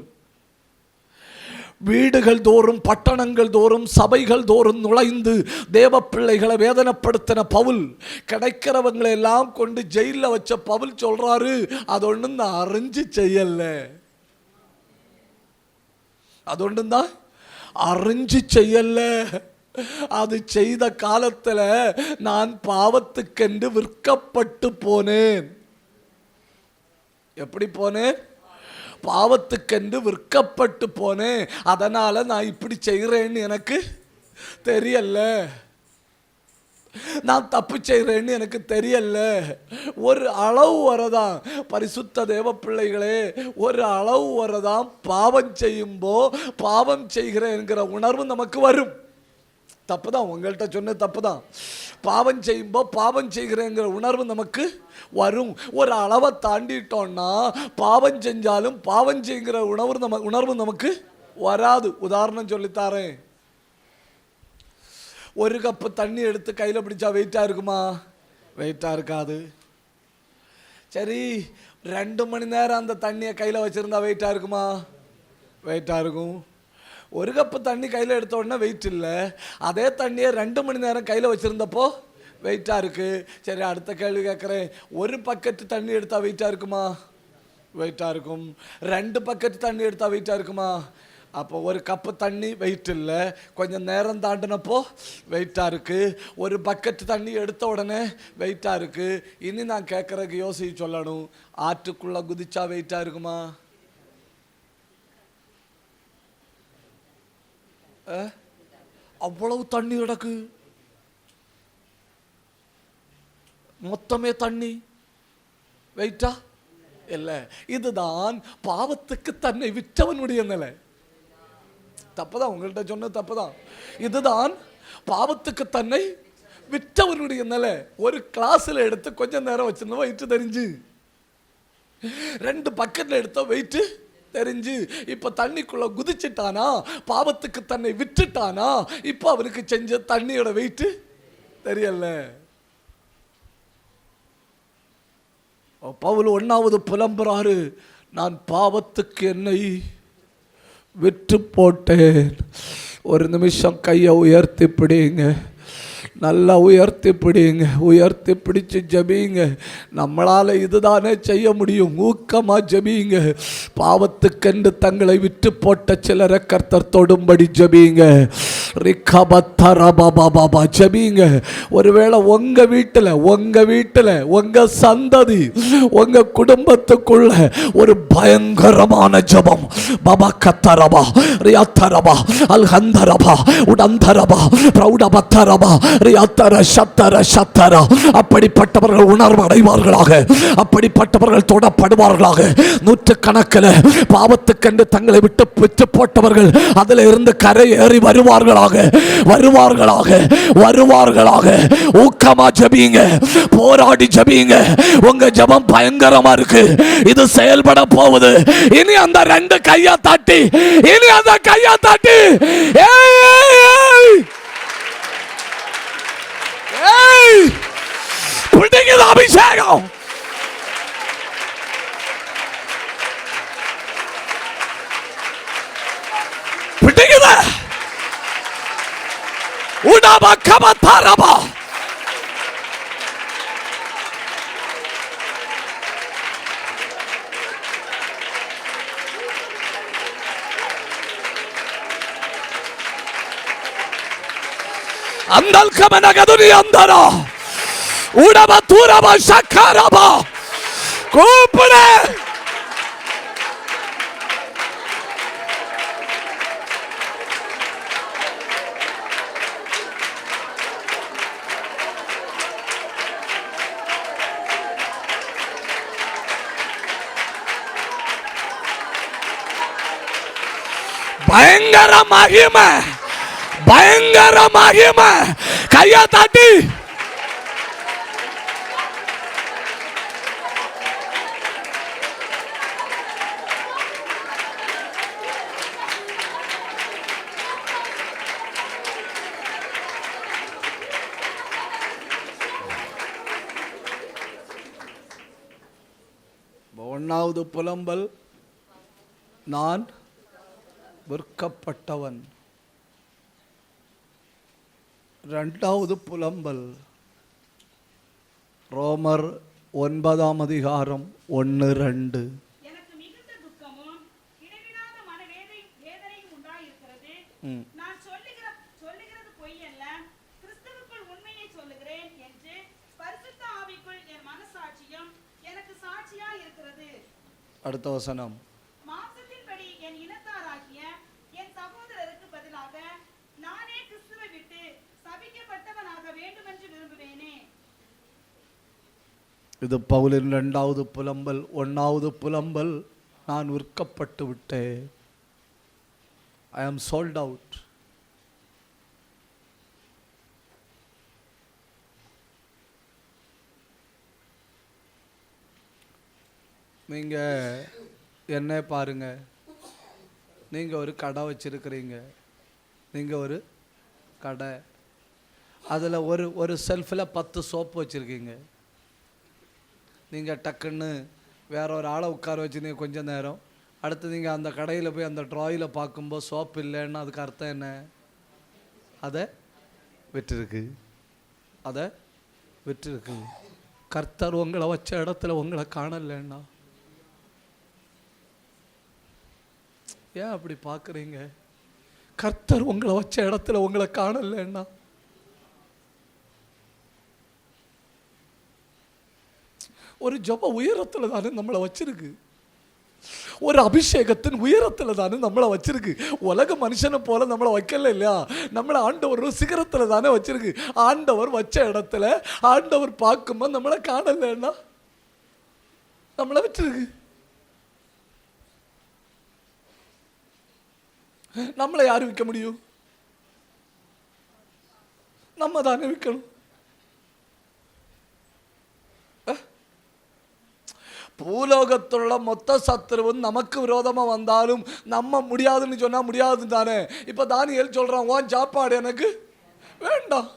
வீடுகள் தோறும் பட்டணங்கள் தோறும் சபைகள் தோறும் நுழைந்து தேவ பிள்ளைகளை வேதனைப்படுத்தின பவுல், கிடைக்கிறவங்களை எல்லாம் கொண்டு ஜெயிலில் வச்ச பவுல் சொல்றாரு, அது ஒன்றும் நான் அறிஞ்சு செய்யல, அது ஒன்றும் தான் அறிஞ்சு செய்யல. அது செய்த காலத்துல நான் பாவத்துக்கென்று விற்கப்பட்டு போனேன். எப்படி போனேன், பாவத்துக்கென்று விற்கப்பட்டு போனேன். அதனால நான் இப்படி செய்கிறேன்னு எனக்கு தெரியல, நான் தப்பு செய்கிறேன்னு எனக்கு தெரியல. ஒரு அளவு வரதான் பரிசுத்த தேவ பிள்ளைகளே, ஒரு அளவு வரதான் பாவம் செய்யும்போ பாவம் செய்கிறேங்கிற உணர்வு நமக்கு வரும். தப்புதான், உங்கள்கிட்ட சொன்ன தப்புதான். பாவம் செய்யும்போ பாவம் செய்கிறேங்கிற உணர்வு நமக்கு வரும். ஒரு அளவை தாண்டிட்டோம்னா பாவம் செஞ்சாலும் பாவம் செய்கிற உணர்வு நமக்கு வராது. உதாரணம் சொல்லித்தாரேன். ஒரு கப்பு தண்ணி எடுத்து கையில் பிடிச்சா வெயிட்டா இருக்குமா? வெயிட்டா இருக்காது. சரி, 2 மணி நேரம் அந்த தண்ணியை கையில் வச்சிருந்தா வெயிட்டா இருக்குமா? வெயிட்டா இருக்கும். ஒரு கப்பு தண்ணி கையில் எடுத்த உடனே வெயிட் இல்லை. அதே தண்ணியை 2 மணி நேரம் கையில் வச்சுருந்தப்போ வெயிட்டாக இருக்குது. சரி, அடுத்த கேள்வி கேட்குறேன். ஒரு பக்கெட்டு தண்ணி எடுத்தால் வெயிட்டாக இருக்குமா? வெயிட்டாக இருக்கும். 2 பக்கெட்டு தண்ணி எடுத்தால் வெயிட்டாக இருக்குமா? அப்போ ஒரு கப்பு தண்ணி வெயிட் இல்லை, கொஞ்சம் நேரம் தாண்டினப்போ வெயிட்டாக இருக்குது. ஒரு பக்கெட்டு தண்ணி எடுத்த உடனே வெயிட்டாக இருக்குது. இனி நான் கேட்குறதுக்கு யோசிச்சு சொல்லணும், ஆற்றுக்குள்ளே குதிச்சா வெயிட்டாக இருக்குமா? அவ்வளவு தண்ணி கிடக்கு, மொத்தமே தண்ணி, வெயிட்டா இல்லை. இதுதான் பாவத்துக்கு தன்னை விற்றவனுடைய நிலை. தப்புதான், உங்கள்கிட்ட சொன்ன தப்புதான். இதுதான் பாவத்துக்கு தன்னை விற்றவனுடைய நிலை. ஒரு கிளாஸ்ல எடுத்து கொஞ்சம் நேரம் வச்சிருந்தோம் வெயிட்டு தெரிஞ்சு, 2 பக்கெட்ல எடுத்தோம் வெயிட்டு தெரிஞ்சு. இப்ப தண்ணிக்குள்ள குதிச்சுட்டானா, பாவத்துக்கு தன்னை விட்டுட்டானா, இப்ப அவருக்கு செஞ்ச தண்ணியோட வெயிட் தெரியல. பவுல் 1வது புலம்புறாரு, நான் பாவத்துக்கு என்னை விற்று போட்டேன். ஒரு நிமிஷம் கையை உயர்த்தி பிடிங்க, நல்லா உயர்த்தி பிடிங்க, உயர்த்தி பிடிச்சு ஜபிங்க. நம்மளால் இதுதானே செய்ய முடியும். ஊக்கமாக ஜபிங்க. பாவத்துக்கென்று தங்களை விட்டு போட்ட சிலரை கர்த்தர் தொடும்படி ஜபிங்க. ஜபிங்க. ஒருவேளை உங்க வீட்டில் உங்க சந்ததி உங்க குடும்பத்துக்குள்ள ஒரு பயங்கரமான ஜபம், பாபா கத்தரபா ரியாத்தரபா அல்ஹந்தரபா உடந்தரபா பிரௌடபத்தரபா அப்படிப்பட்டவர்கள் உணர்வு அடைவார்களாக, அப்படிப்பட்டவர்கள் தொடப்படுவார்களாக. நூற்றுக்கணக்கில் பாவத்துக்கென்று தங்களை விட்டு விட்டு போட்டவர்கள் அதில் இருந்து கரை ஏறி வருவார்களாக. ஊக்கமா ஜபிங்க, போராடி ஜபிங்க. உங்க ஜபம் பயங்கரமா இருக்கு, இது செயல்பட போகுது. இனி அந்த 2 கையா தட்டி, பிடிக்குது அபிஷேகம். பிடிக்குது. ஊடாபா கபதாரபா. அந்தல் கமனகதுனி அந்தரா ஊடாபா தூரபா சக்கரபா. கூப்பிடு. பயங்கர மகிமை, பயங்கர மகிமை. கையை தட்டி ஒன்னாவது புலம்பல், நான் விற்கப்பட்டவன். இரண்டாவது புலம்பல், ரோமர் 9:1-2. எனக்கு மிகுந்த துக்கமும் இடைவிடாத வேதனையும் உண்டாயிருக்கிறது. நான் சொல்லுகிறது பொய் அல்ல, கிறிஸ்துவுக்குள் உண்மையை சொல்லுகிறேன் என்று பரிசுத்த ஆவிக்குள் என் மனசாட்சியும் எனக்கு சாட்சியாய் இருக்கிறது. அடுத்த வசனம், மாம்சத்தின்படி என் இனத்தாராகிய என் சகோதரருக்கு பதிலாக நானே கிறிஸ்துவை விட்டு சபிக்கப்பட்டவனாக வேண்டுமென்று விரும்புவேனே. இது பவுலின் இரண்டாவது புலம்பல். ஒன்னாவது புலம்பல், நான் விற்கப்பட்டு விட்டேன். ஐ ஆம் சோல்ட் அவுட். நீங்க என்ன பாருங்க, நீங்க ஒரு கடை வச்சிருக்கிறீங்க. நீங்க ஒரு கடை, அதில் ஒரு செல்ஃபில் 10 சோப்பு வச்சுருக்கீங்க. நீங்கள் டக்குன்னு வேற ஒரு ஆளை உட்கார வச்சுருந்தீங்க கொஞ்ச நேரம். அடுத்து நீங்கள் அந்த கடையில் போய் அந்த ட்ராயில் பார்க்கும்போது சோப்பு இல்லைன்னா அதுக்கு அர்த்தம் என்ன? அதை விட்டுருக்கு, அதை விட்டுருக்கு. கர்த்தர் உங்களை வச்ச இடத்துல உங்களை காணலைன்னா ஏன் அப்படி பார்க்குறீங்க? கர்த்தர் உங்களை வச்ச இடத்துல உங்களை காணலைன்னா ஒரு ஜப உயரத்துல தானே நம்மளை வச்சிருக்கு, ஒரு அபிஷேகத்தின் உயரத்துல தானே நம்மளை வச்சிருக்கு. உலக மனுஷனை போல நம்மளை வைக்கல இல்லையா? நம்மளை ஆண்டவர் ஒரு சிகரத்துல தானே வச்சிருக்கு. ஆண்டவர் வச்ச இடத்துல ஆண்டவர் பார்க்கும்போது நம்மளை காணலைன்னா நம்மளை வச்சிருக்கு. நம்மளை யாரு விற்க முடியும்? நம்ம தானே விற்கணும். பூலோகத்துள்ள மொத்த சத்துருவும் நமக்கு விரோதமா வந்தாலும் நம்ம முடியாதுன்னு சொன்னா முடியாது தானே. இப்ப தானியேல் சொல்றான், உன் சாப்பாடு எனக்கு வேண்டாம்.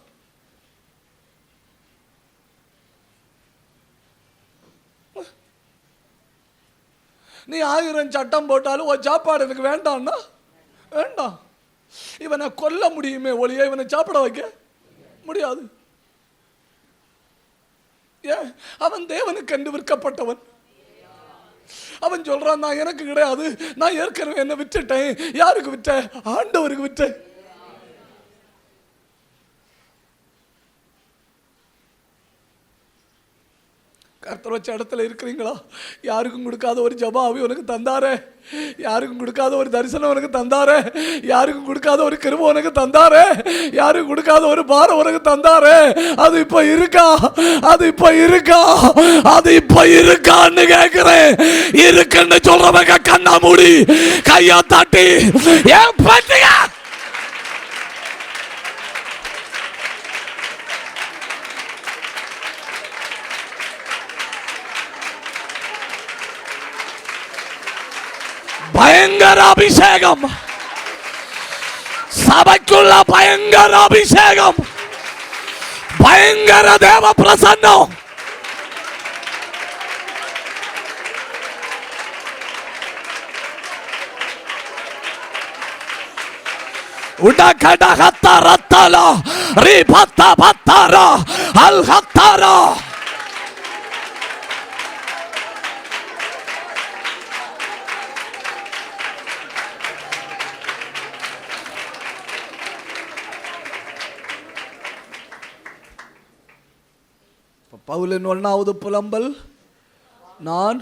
நீ 1000 சட்டம் போட்டாலும் உன் சாப்பாடு எனக்கு வேண்டாம்னா வேண்டாம். இவனை கொல்ல முடியுமே ஒழிய இவனை சாப்பிட வைக்க முடியாது. ஏன்? அவன் தேவனுக்கு கண்டு விற்கப்பட்டவன். அவன் சொல்றான், நான் எனக்கு கிடையாது, நான் ஏற்கனவே என்ன விட்டுட்டேன். யாருக்கு விட்ட? ஆண்டவருக்கு விட்டேன். கர்த்தர் வச்ச இடத்துல இருக்கிறீங்களா? யாருக்கும் கொடுக்காத ஒரு ஜபாவி உனக்கு தந்தாரே, யாருக்கும் கொடுக்காத ஒரு தரிசனம் உனக்கு தந்தாரே, யாருக்கும் கொடுக்காத ஒரு கிருபை உனக்கு தந்தாரே, யாருக்கும் கொடுக்காத ஒரு பாரம் உனக்கு தந்தாரே. அது இப்ப இருக்கா? அது இப்ப இருக்கா? அது இப்ப இருக்கான்னு கேட்கிறேன். இருக்குன்னு சொல்றவங்க கண்ணா மூடி கையா தட்டி ஏன் பத்தியா? பயங்கர அபிஷேகம், சபைக்குள்ள பயங்கர அபிஷேகம், பயங்கர தேவ பிரசன்னம். உடகட ஹத்தரத்தலா ரிபத்த பத்தரா அல் ஹத்தரா. பவுலின் 1வது புலம்பல், நான்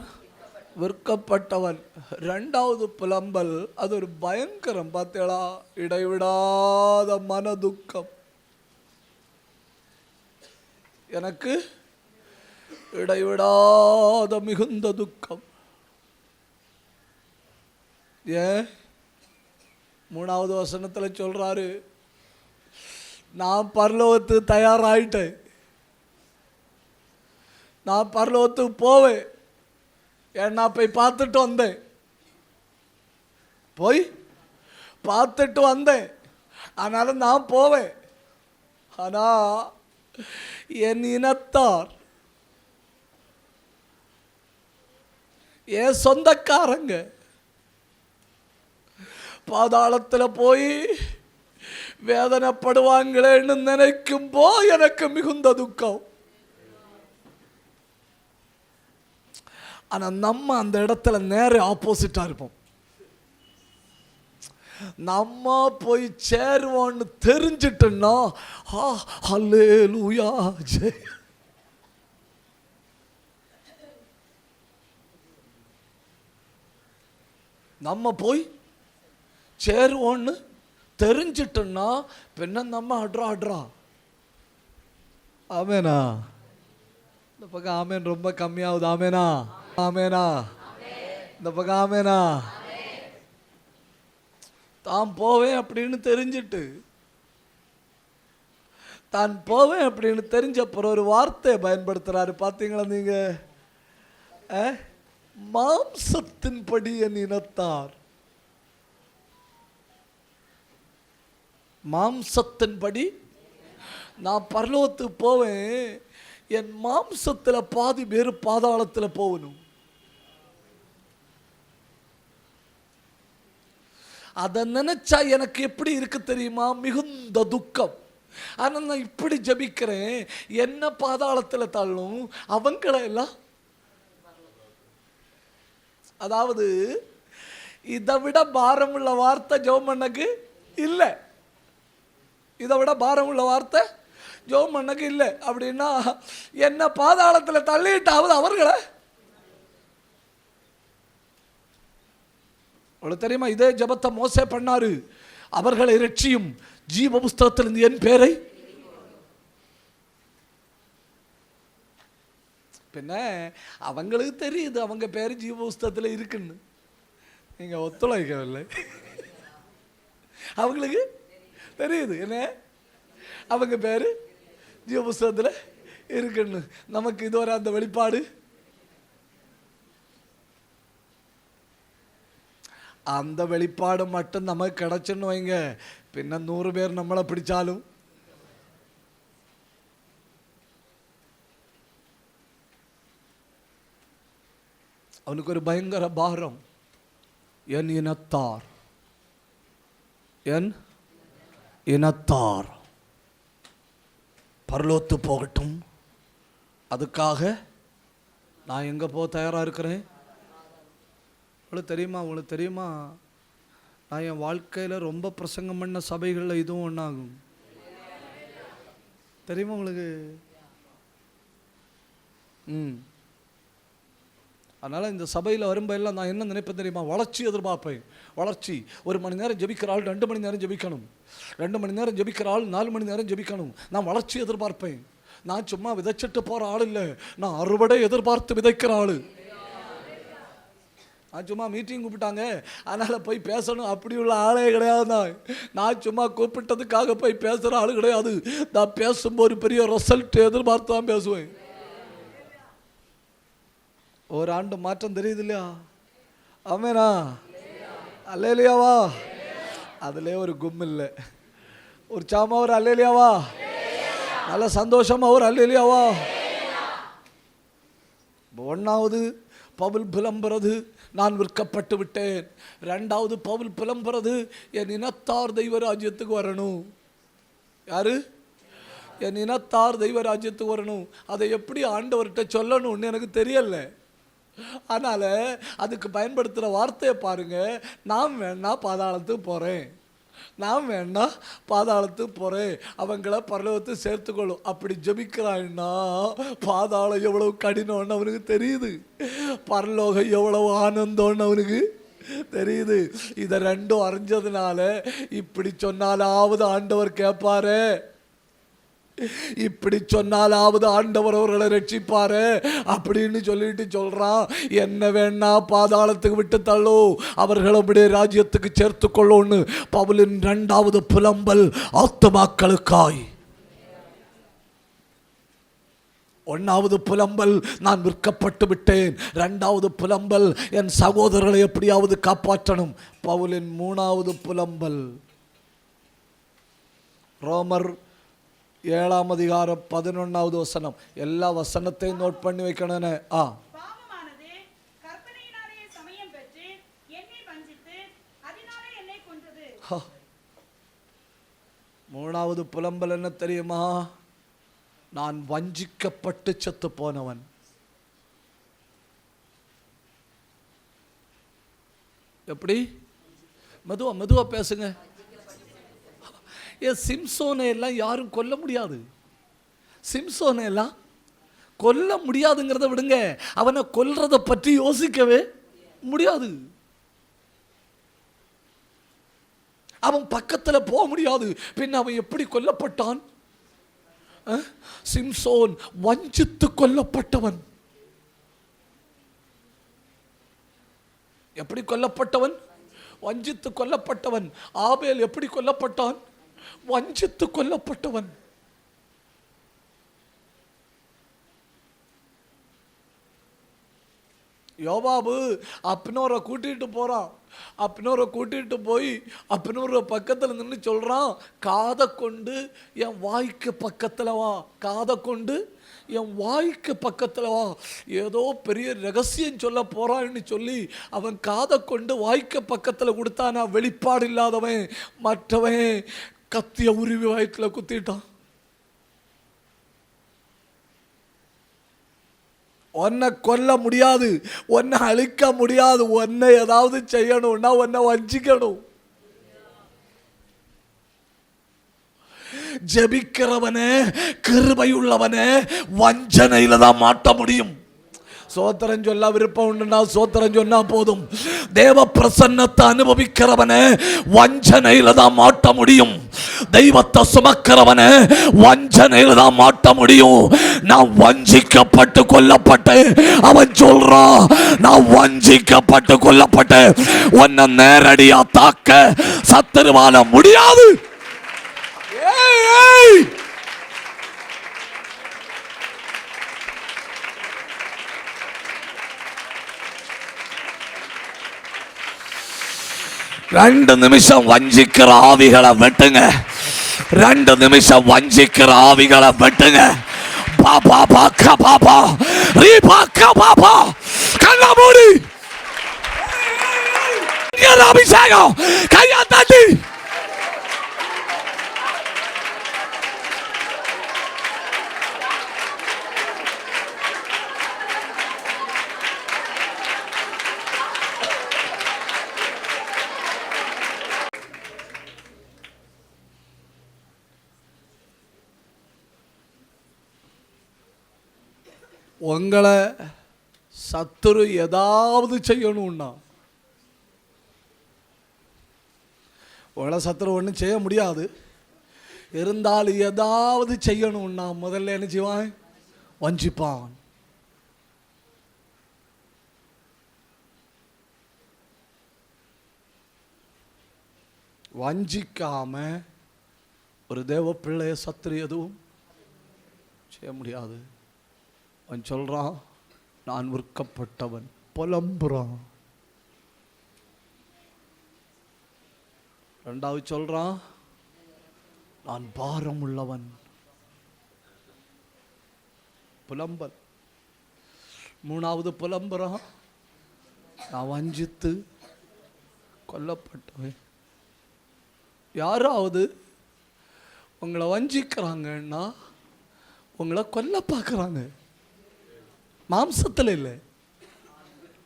விற்கப்பட்டவன். 2வது புலம்பல், அது ஒரு பயங்கரம். பார்த்தீங்களா? இடைவிடாத மனதுக்கம். எனக்கு இடைவிடாத மிகுந்த துக்கம். ஏன்? 3வது வசனத்தில் சொல்றாரு, நான் பரலோகத்துக்கு தயாராயிட்டேன், நான் பரலோகத்துக்கு போவேன். ஏன்னா போய் பார்த்துட்டு வந்தேன், போய் பார்த்துட்டு வந்தேன், ஆனாலும் நான் போவேன். ஆனா என் இனத்தார், என் சொந்தக்காரங்க பாதாளத்தில் போய் வேதனைப்படுவாங்களேன்னு நினைக்கும் போ எனக்கு மிகுந்த துக்கம். ஆனால் நம்ம அந்த இடத்துல நேர ஆப்போசிட்டாக இருப்போம். நம்ம போய் சேருவோன்னு தெரிஞ்சிட்டோன்னா ஹல்லேலூயா ஜெய். நம்ம போய் சேருவோன்னு தெரிஞ்சிட்டோன்னா பின்ன நம்ம அட்ரா. ஆமேனா? இந்த பக்கம் ஆமேன் ரொம்ப கம்மியாகுது. ஆமேனா? ஆமேனா? இந்த பக்கம் ஆமேனா? தான் போவேன் அப்படின்னு தெரிஞ்சிட்டு, தான் போவேன் அப்படின்னு தெரிஞ்ச அப்புறம் ஒரு வார்த்தையை பயன்படுத்துறாரு. பார்த்தீங்களா நீங்க? மாம்சத்தின்படி என் இனத்தார். மாம்சத்தின்படி நான் பரலோகத்துக்கு போவேன், என் மாம்சத்தில் பாதி பேர் பாதாளத்தில் போகணும். அதை நினைச்சா எனக்கு எப்படி இருக்கு தெரியுமா? மிகுந்த துக்கம். ஆனால் நான் இப்படி ஜபிக்கிறேன், என்ன பாதாளத்தில் தள்ளும், அவங்கள எல்லாம். அதாவது இதை விட பாரமுள்ள வார்த்தை ஜெபம் பண்ணக்கு இல்லை. இதை விட பாரமுள்ள வார்த்தை ஜெபம் பண்ணக்கு இல்லை. அப்படின்னா என்ன பாதாளத்தில் தள்ளிட்டாவது அவர்களை. உங்களுக்கு தெரியுமா? இதே ஜெபத்தை மோசே பண்ணாரு. அவர்களை இரட்சியும், ஜீவ புஸ்தகத்திலிருந்து என் பேரை. பின்ன அவங்களுக்கு தெரியுது அவங்க பேர் ஜீவ புஸ்தகத்தில் இருக்குன்னு. நீங்க ஒத்துழைக்கவில்லை. அவங்களுக்கு தெரியுது என்ன அவங்க பேரு ஜீவ புஸ்தகத்தில் இருக்குன்னு. நமக்கு இதுவரை அந்த வெளிப்பாடு. அந்த வெளிப்பாடு மட்டும் நமக்கு கிடைச்சுன்னு வைங்க, பின்ன 100 பேர் நம்மளை பிடிச்சாலும் அவனுக்கு ஒரு பயங்கர பாரம். என் இனத்தார், என் இனத்தார் பரலோத்து போகட்டும், அதுக்காக நான் எங்கே போக தயாராக இருக்கிறேன். உங்களுக்கு தெரியுமா நான் என் வாழ்க்கையில் ரொம்ப பிரசங்கம் பண்ண சபைகளில் இதுவும் ஒன்றாகும். தெரியுமா உங்களுக்கு? அதனால் இந்த சபையில் வரும்போதெல்லாம் நான் என்ன நினைப்பேன் தெரியுமா? வளர்ச்சி எதிர்பார்ப்பேன். வளர்ச்சி. 1 மணி நேரம் ஜெபிக்கிறாள், 2 மணி நேரம் ஜெபிக்கணும். 2 மணி நேரம் ஜெபிக்கிறாள், 4 மணி நேரம் ஜெபிக்கணும். நான் வளர்ச்சி எதிர்பார்ப்பேன். நான் சும்மா விதைச்சிட்டு போகிற ஆள் இல்லை, நான் அறுவடை எதிர்பார்த்து விதைக்கிற ஆள். நான் சும்மா மீட்டிங் கூப்பிட்டாங்க அதனால் போய் பேசணும் அப்படி உள்ள ஆளே கிடையாது. நான் சும்மா கூப்பிட்டதுக்காக போய் பேசுகிற ஆள் கிடையாது. நான் பேசும்போது பெரிய ரிசல்ட் எதிர்பார்த்து தான் பேசுவேன். ஒரு ஆண்டு மாற்றம் தெரியுது இல்லையா? ஆமேனா? அல்லேலியாவா? அதுலேயே ஒரு கும் இல்லை. ஒரு சாமா ஒரு அல்லேலியாவா? நல்ல சந்தோஷமா ஒரு அல்லேலியாவா? ஒன்றாவது பவுல் புலம்புறது, நான் விற்கப்பட்டு விட்டேன். ரெண்டாவது பவுல் புலம்புறது, என் இனத்தார் தெய்வ ராஜ்யத்துக்கு வரணும். யாரு? என் இனத்தார் தெய்வ ராஜ்யத்துக்கு வரணும். அதை எப்படி ஆண்டவர்கிட்ட சொல்லணும்னு எனக்கு தெரியல. அதனால் அதுக்கு பயன்படுத்துகிற வார்த்தையை பாருங்க. நான் வேணா பாதாளத்துக்கு போகிறேன், நான் வேணா பாதாளத்துக்கு போகிறேன், அவங்கள பரலோகத்தை சேர்த்துக்கொள்ளும். அப்படி ஜெபிக்கிறான்னா பாதாளம் எவ்வளவு கடினம்னு அவனுக்கு தெரியுது, பரலோகம் எவ்வளவு ஆனந்தம்னு அவனுக்கு தெரியுது. இதை ரெண்டும் அறிஞ்சதுனால இப்படி சொன்னாலாவது ஆண்டவர் கேட்பாரு, இப்படி சொன்னாலாவது ஆண்டவர் அவர்களை ரட்சிப்பாரு அப்படின்னு சொல்லிட்டு சொல்றான். என்ன வேணா பாதாளத்துக்கு விட்டு தள்ளு, அவர்கள் அப்படியே ராஜ்யத்துக்கு சேர்த்து கொள்ளும்னு பவுலின் இரண்டாவது புலம்பல் ஆத்துமாக்களுக்காய். ஒன்றாவது புலம்பல், நான் விற்கப்பட்டு விட்டேன். ரெண்டாவது புலம்பல், என் சகோதரர்களை எப்படியாவது காப்பாற்றணும். பவுலின் மூணாவது புலம்பல், ரோமர் 7ஆம் அதிகாரம் 11வது வசனம். எல்லா வசனத்தையும் நோட் பண்ணி வைக்கணும். பாவமானது கற்பனையினாலே சமயம் பெற்று என்னை வஞ்சித்து அதனாலே என்னை கொன்றது. மூணாவது புலம்பல் என்ன தெரியுமா? நான் வஞ்சிக்கப்பட்டு செத்து போனவன். எப்படி? மெதுவா மெதுவா பேசுங்க. சிம்சோனை எல்லாம் யாரும் கொல்ல முடியாது. சிம்சோனை எல்லாம் கொல்ல முடியாதுங்கிறத விடுங்க, அவனை கொல்றதை பற்றி யோசிக்கவே முடியாது. அவன் பக்கத்தில் போக முடியாது. பின் அவன் எப்படி கொல்லப்பட்டான்? சிம்சோன் வஞ்சித்து கொல்லப்பட்டவன். எப்படி கொல்லப்பட்டவன்? வஞ்சித்து கொல்லப்பட்டவன். ஆபேல் எப்படி கொல்லப்பட்டான்? வஞ்சித்து கொல்லப்பட்டவன். யோவாபு அப்னோரை கூட்டிட்டு போறான். அப்னோரை கூட்டிட்டு போய் அப்னோர பக்கத்தில் நின்று சொல்றான், காதை கொண்டு என் வாய்க்கு பக்கத்தில் வா, காதை கொண்டு என் வாய்க்கு பக்கத்தில் வா. ஏதோ பெரிய ரகசியம் சொல்ல போறான்னு சொல்லி அவன் காதை கொண்டு வாய்க்கு பக்கத்தில் கொடுத்தானா. வெளிப்பாடு இல்லாதவன் மற்றவன் கத்திய உருவி வயிற்றில் குத்திட்டான். உன்னை கொல்ல முடியாது, உன்னை அழிக்க முடியாது. உன்னை ஏதாவது செய்யணும்னா உன்னை வஞ்சிக்கணும். ஜெபிக்கிறவனே, கிருபையுள்ளவனே வஞ்சனையில தான் மாட்ட முடியும். சோத்திரம் சொல்ல விருப்பம் உண்டுனா சோத்திரம் சொன்னா போதும். தேவ பிரசன்னத்தை அனுபவிக்கிறவனே வஞ்சனையில தான் மாட்ட முடியும். தெய்வத்தை சுமக்கிறவனே வஞ்சனையில தான் மாட்ட முடியும். நான் வஞ்சிக்கப்பட்டு கொல்லப்பட்டேன். அவன் சொல்றான், நான் வஞ்சிக்கப்பட்டு கொல்லப்பட்டேன். உன்னை நேரடியா தாக்க சத்துருவால முடியாது. ரெண்டு நிமிஷம் வஞ்சிக்கிற ஆவிகளை வெட்டுங்க. ரெண்டு நிமிஷம் வஞ்சிக்கிற ஆவிகளை வெட்டுங்க. பாபா பாக்கா பாபா ரீ பாக்கா பாபா கண்ணா மூடி அபிஷேகம் கையா தட்டி உங்களை சத்துரு ஏதாவது செய்யணும்னா, உங்களை சத்துரு ஒன்றும் செய்ய முடியாது. இருந்தாலும் ஏதாவது செய்யணும்னா முதல்ல என்ன செய்வான்? வஞ்சிப்பான். வஞ்சிக்காம ஒரு தேவ பிள்ளைய சத்துரு எதுவும் செய்ய முடியாது. அவன் சொல்றான், நான் விற்கப்பட்டவன். புலம்புறான். ரெண்டாவது சொல்றான், நான் பாரம் உள்ளவன். புலம்பல். மூணாவது புலம்புறான், நான் வஞ்சித்து கொல்லப்பட்டவன். யாராவது உங்களை வஞ்சிக்கிறாங்கன்னா உங்களை கொல்ல பார்க்குறாங்க. மாம்சத்தில் இல்லை,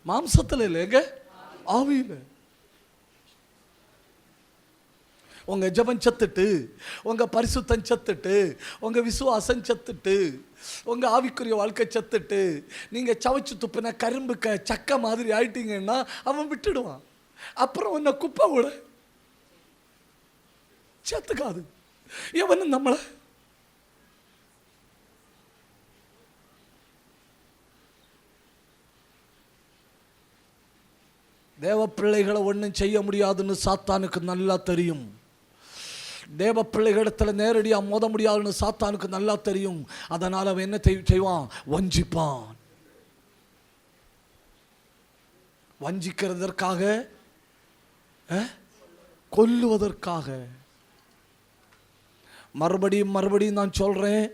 மாம்சத்தில் இல்லை, எங்க ஆவியில். உங்க ஜெபம் செத்துட்டு, உங்க பரிசுத்தம் செத்துட்டு, உங்க விசுவாசம் செத்துட்டு, உங்க ஆவிக்குரிய வாழ்க்கை செத்துட்டு, நீங்க சவைச்சு துப்புன கரும்பு சக்க மாதிரி ஆயிட்டீங்கன்னா அவன் விட்டுடுவான். அப்புறம் உன்னை குப்பை விட செத்துக்காது எவனும் நம்மளை. தேவ பிள்ளைகளை ஒன்றும் செய்ய முடியாதுன்னு சாத்தானுக்கு நல்லா தெரியும். தேவ பிள்ளைகளிடத்தில் நேரடியாக மோத முடியாதுன்னு சாத்தானுக்கு நல்லா தெரியும். அதனால் அவன் என்ன செய்வான்? வஞ்சிப்பான். வஞ்சிக்கிறதற்காக, கொல்லுவதற்காக. மறுபடியும் மறுபடியும் நான் சொல்கிறேன்,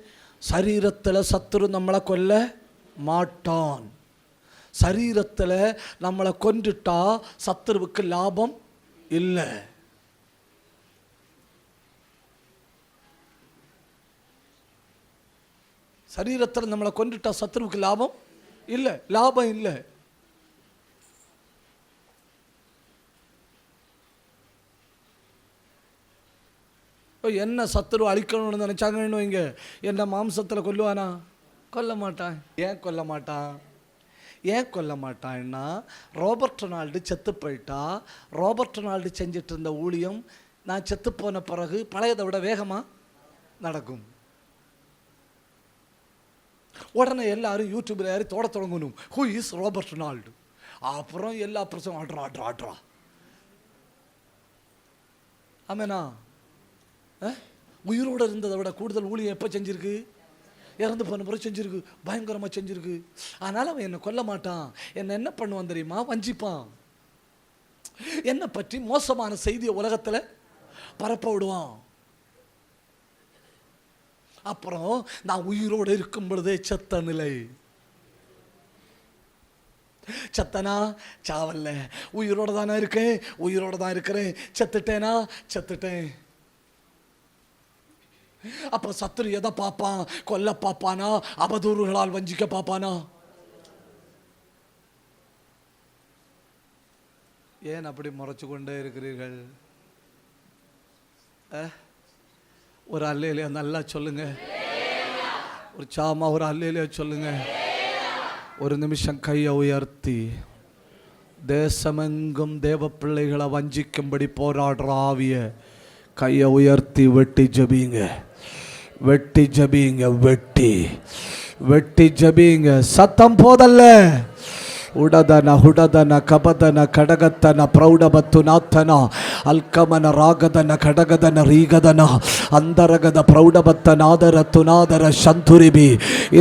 சரீரத்தில் சத்துரு நம்மளை கொல்ல மாட்டான். சரீரத்தில் நம்மளை கொன்றுட்டா சத்துருவுக்கு லாபம் இல்லை. சரீரத்தில் நம்மளை கொன்றுட்டா சத்துருவுக்கு லாபம் இல்லை, லாபம் இல்லை. என்ன சத்துரு அழிக்கணும்னு நினைச்சாங்கன்னு வைங்க, என்ன மாம்சத்தில் கொல்லுவானா? கொல்ல மாட்டான். ஏன் கொல்ல மாட்டான்? ஏன் கொல்ல மாட்டான்னா, ராபர்ட் ரொனால்டு செத்து போயிட்டா, ராபர்ட் ரொனால்டு செஞ்சிட்டு இருந்த ஊழியம் நான் செத்து போன பிறகு பழையதை விட வேகமாக நடக்கும். உடனே எல்லாரும் யூடியூப்ல ஏறி தோட தொடங்கணும், ஹூ இஸ் ராபர்ட் ரொனால்டு. அப்புறம் எல்லா பிரச்சனையும் ஆட்ரா ஆட்ரா ஆட்ரா. ஆமேனா? உயிரோடு இருந்ததை விட கூடுதல் ஊழியம் எப்போ செஞ்சிருக்கு? இறந்து போன பிறகு செஞ்சிருக்கு, பயங்கரமாக செஞ்சிருக்கு. அதனால் அவன் என்னை கொல்ல மாட்டான். என்ன பண்ணுவான் தெரியுமா? வஞ்சிப்பான். என்னை பற்றி மோசமான செய்தியை உலகத்தில் பரப்ப விடுவான். அப்புறம் நான் உயிரோடு இருக்கும் பொழுதே செத்த நிலை. செத்தனா சாவல்ல, உயிரோட தானே இருக்கேன், உயிரோட தான் இருக்கிறேன். செத்துட்டேனா செத்துட்டேன். அப்ப சத்துரு எதை பார்ப்பான்? கொல்ல பார்ப்பானா? அவதூறுகளால் வஞ்சிக்க பார்ப்பானா? ஏன் அப்படி முறைச்சு கொண்டே இருக்கிறீர்கள்? ஒரு அல்லேலியா நல்லா சொல்லுங்க. ஒரு சாமா ஒரு அல்லேலியா சொல்லுங்க. ஒரு நிமிஷம் கையை உயர்த்தி, தேசமெங்கும் தேவ பிள்ளைகளை வஞ்சிக்கும்படி போராடுற ஆவிய கையை உயர்த்தி வெட்டி ஜபிங்க, வெட்டி ஜபிங்க, வெட்டி வெட்டி ஜபிங்க. சத்தம் போதல்ல. ಉಡದನ ಹುಡದನ ಕಬದನ ಕಡಗತ್ತನ ಪ್ರೌಢಬತ್ತು ನಾಥನ ಅಲ್ಕಮನ ರಾಗದನ ಕಡಗದನ ರೀಗದನ அந்தரகத பிரௌடபத்த நாதர துநாதர சந்துரிபி.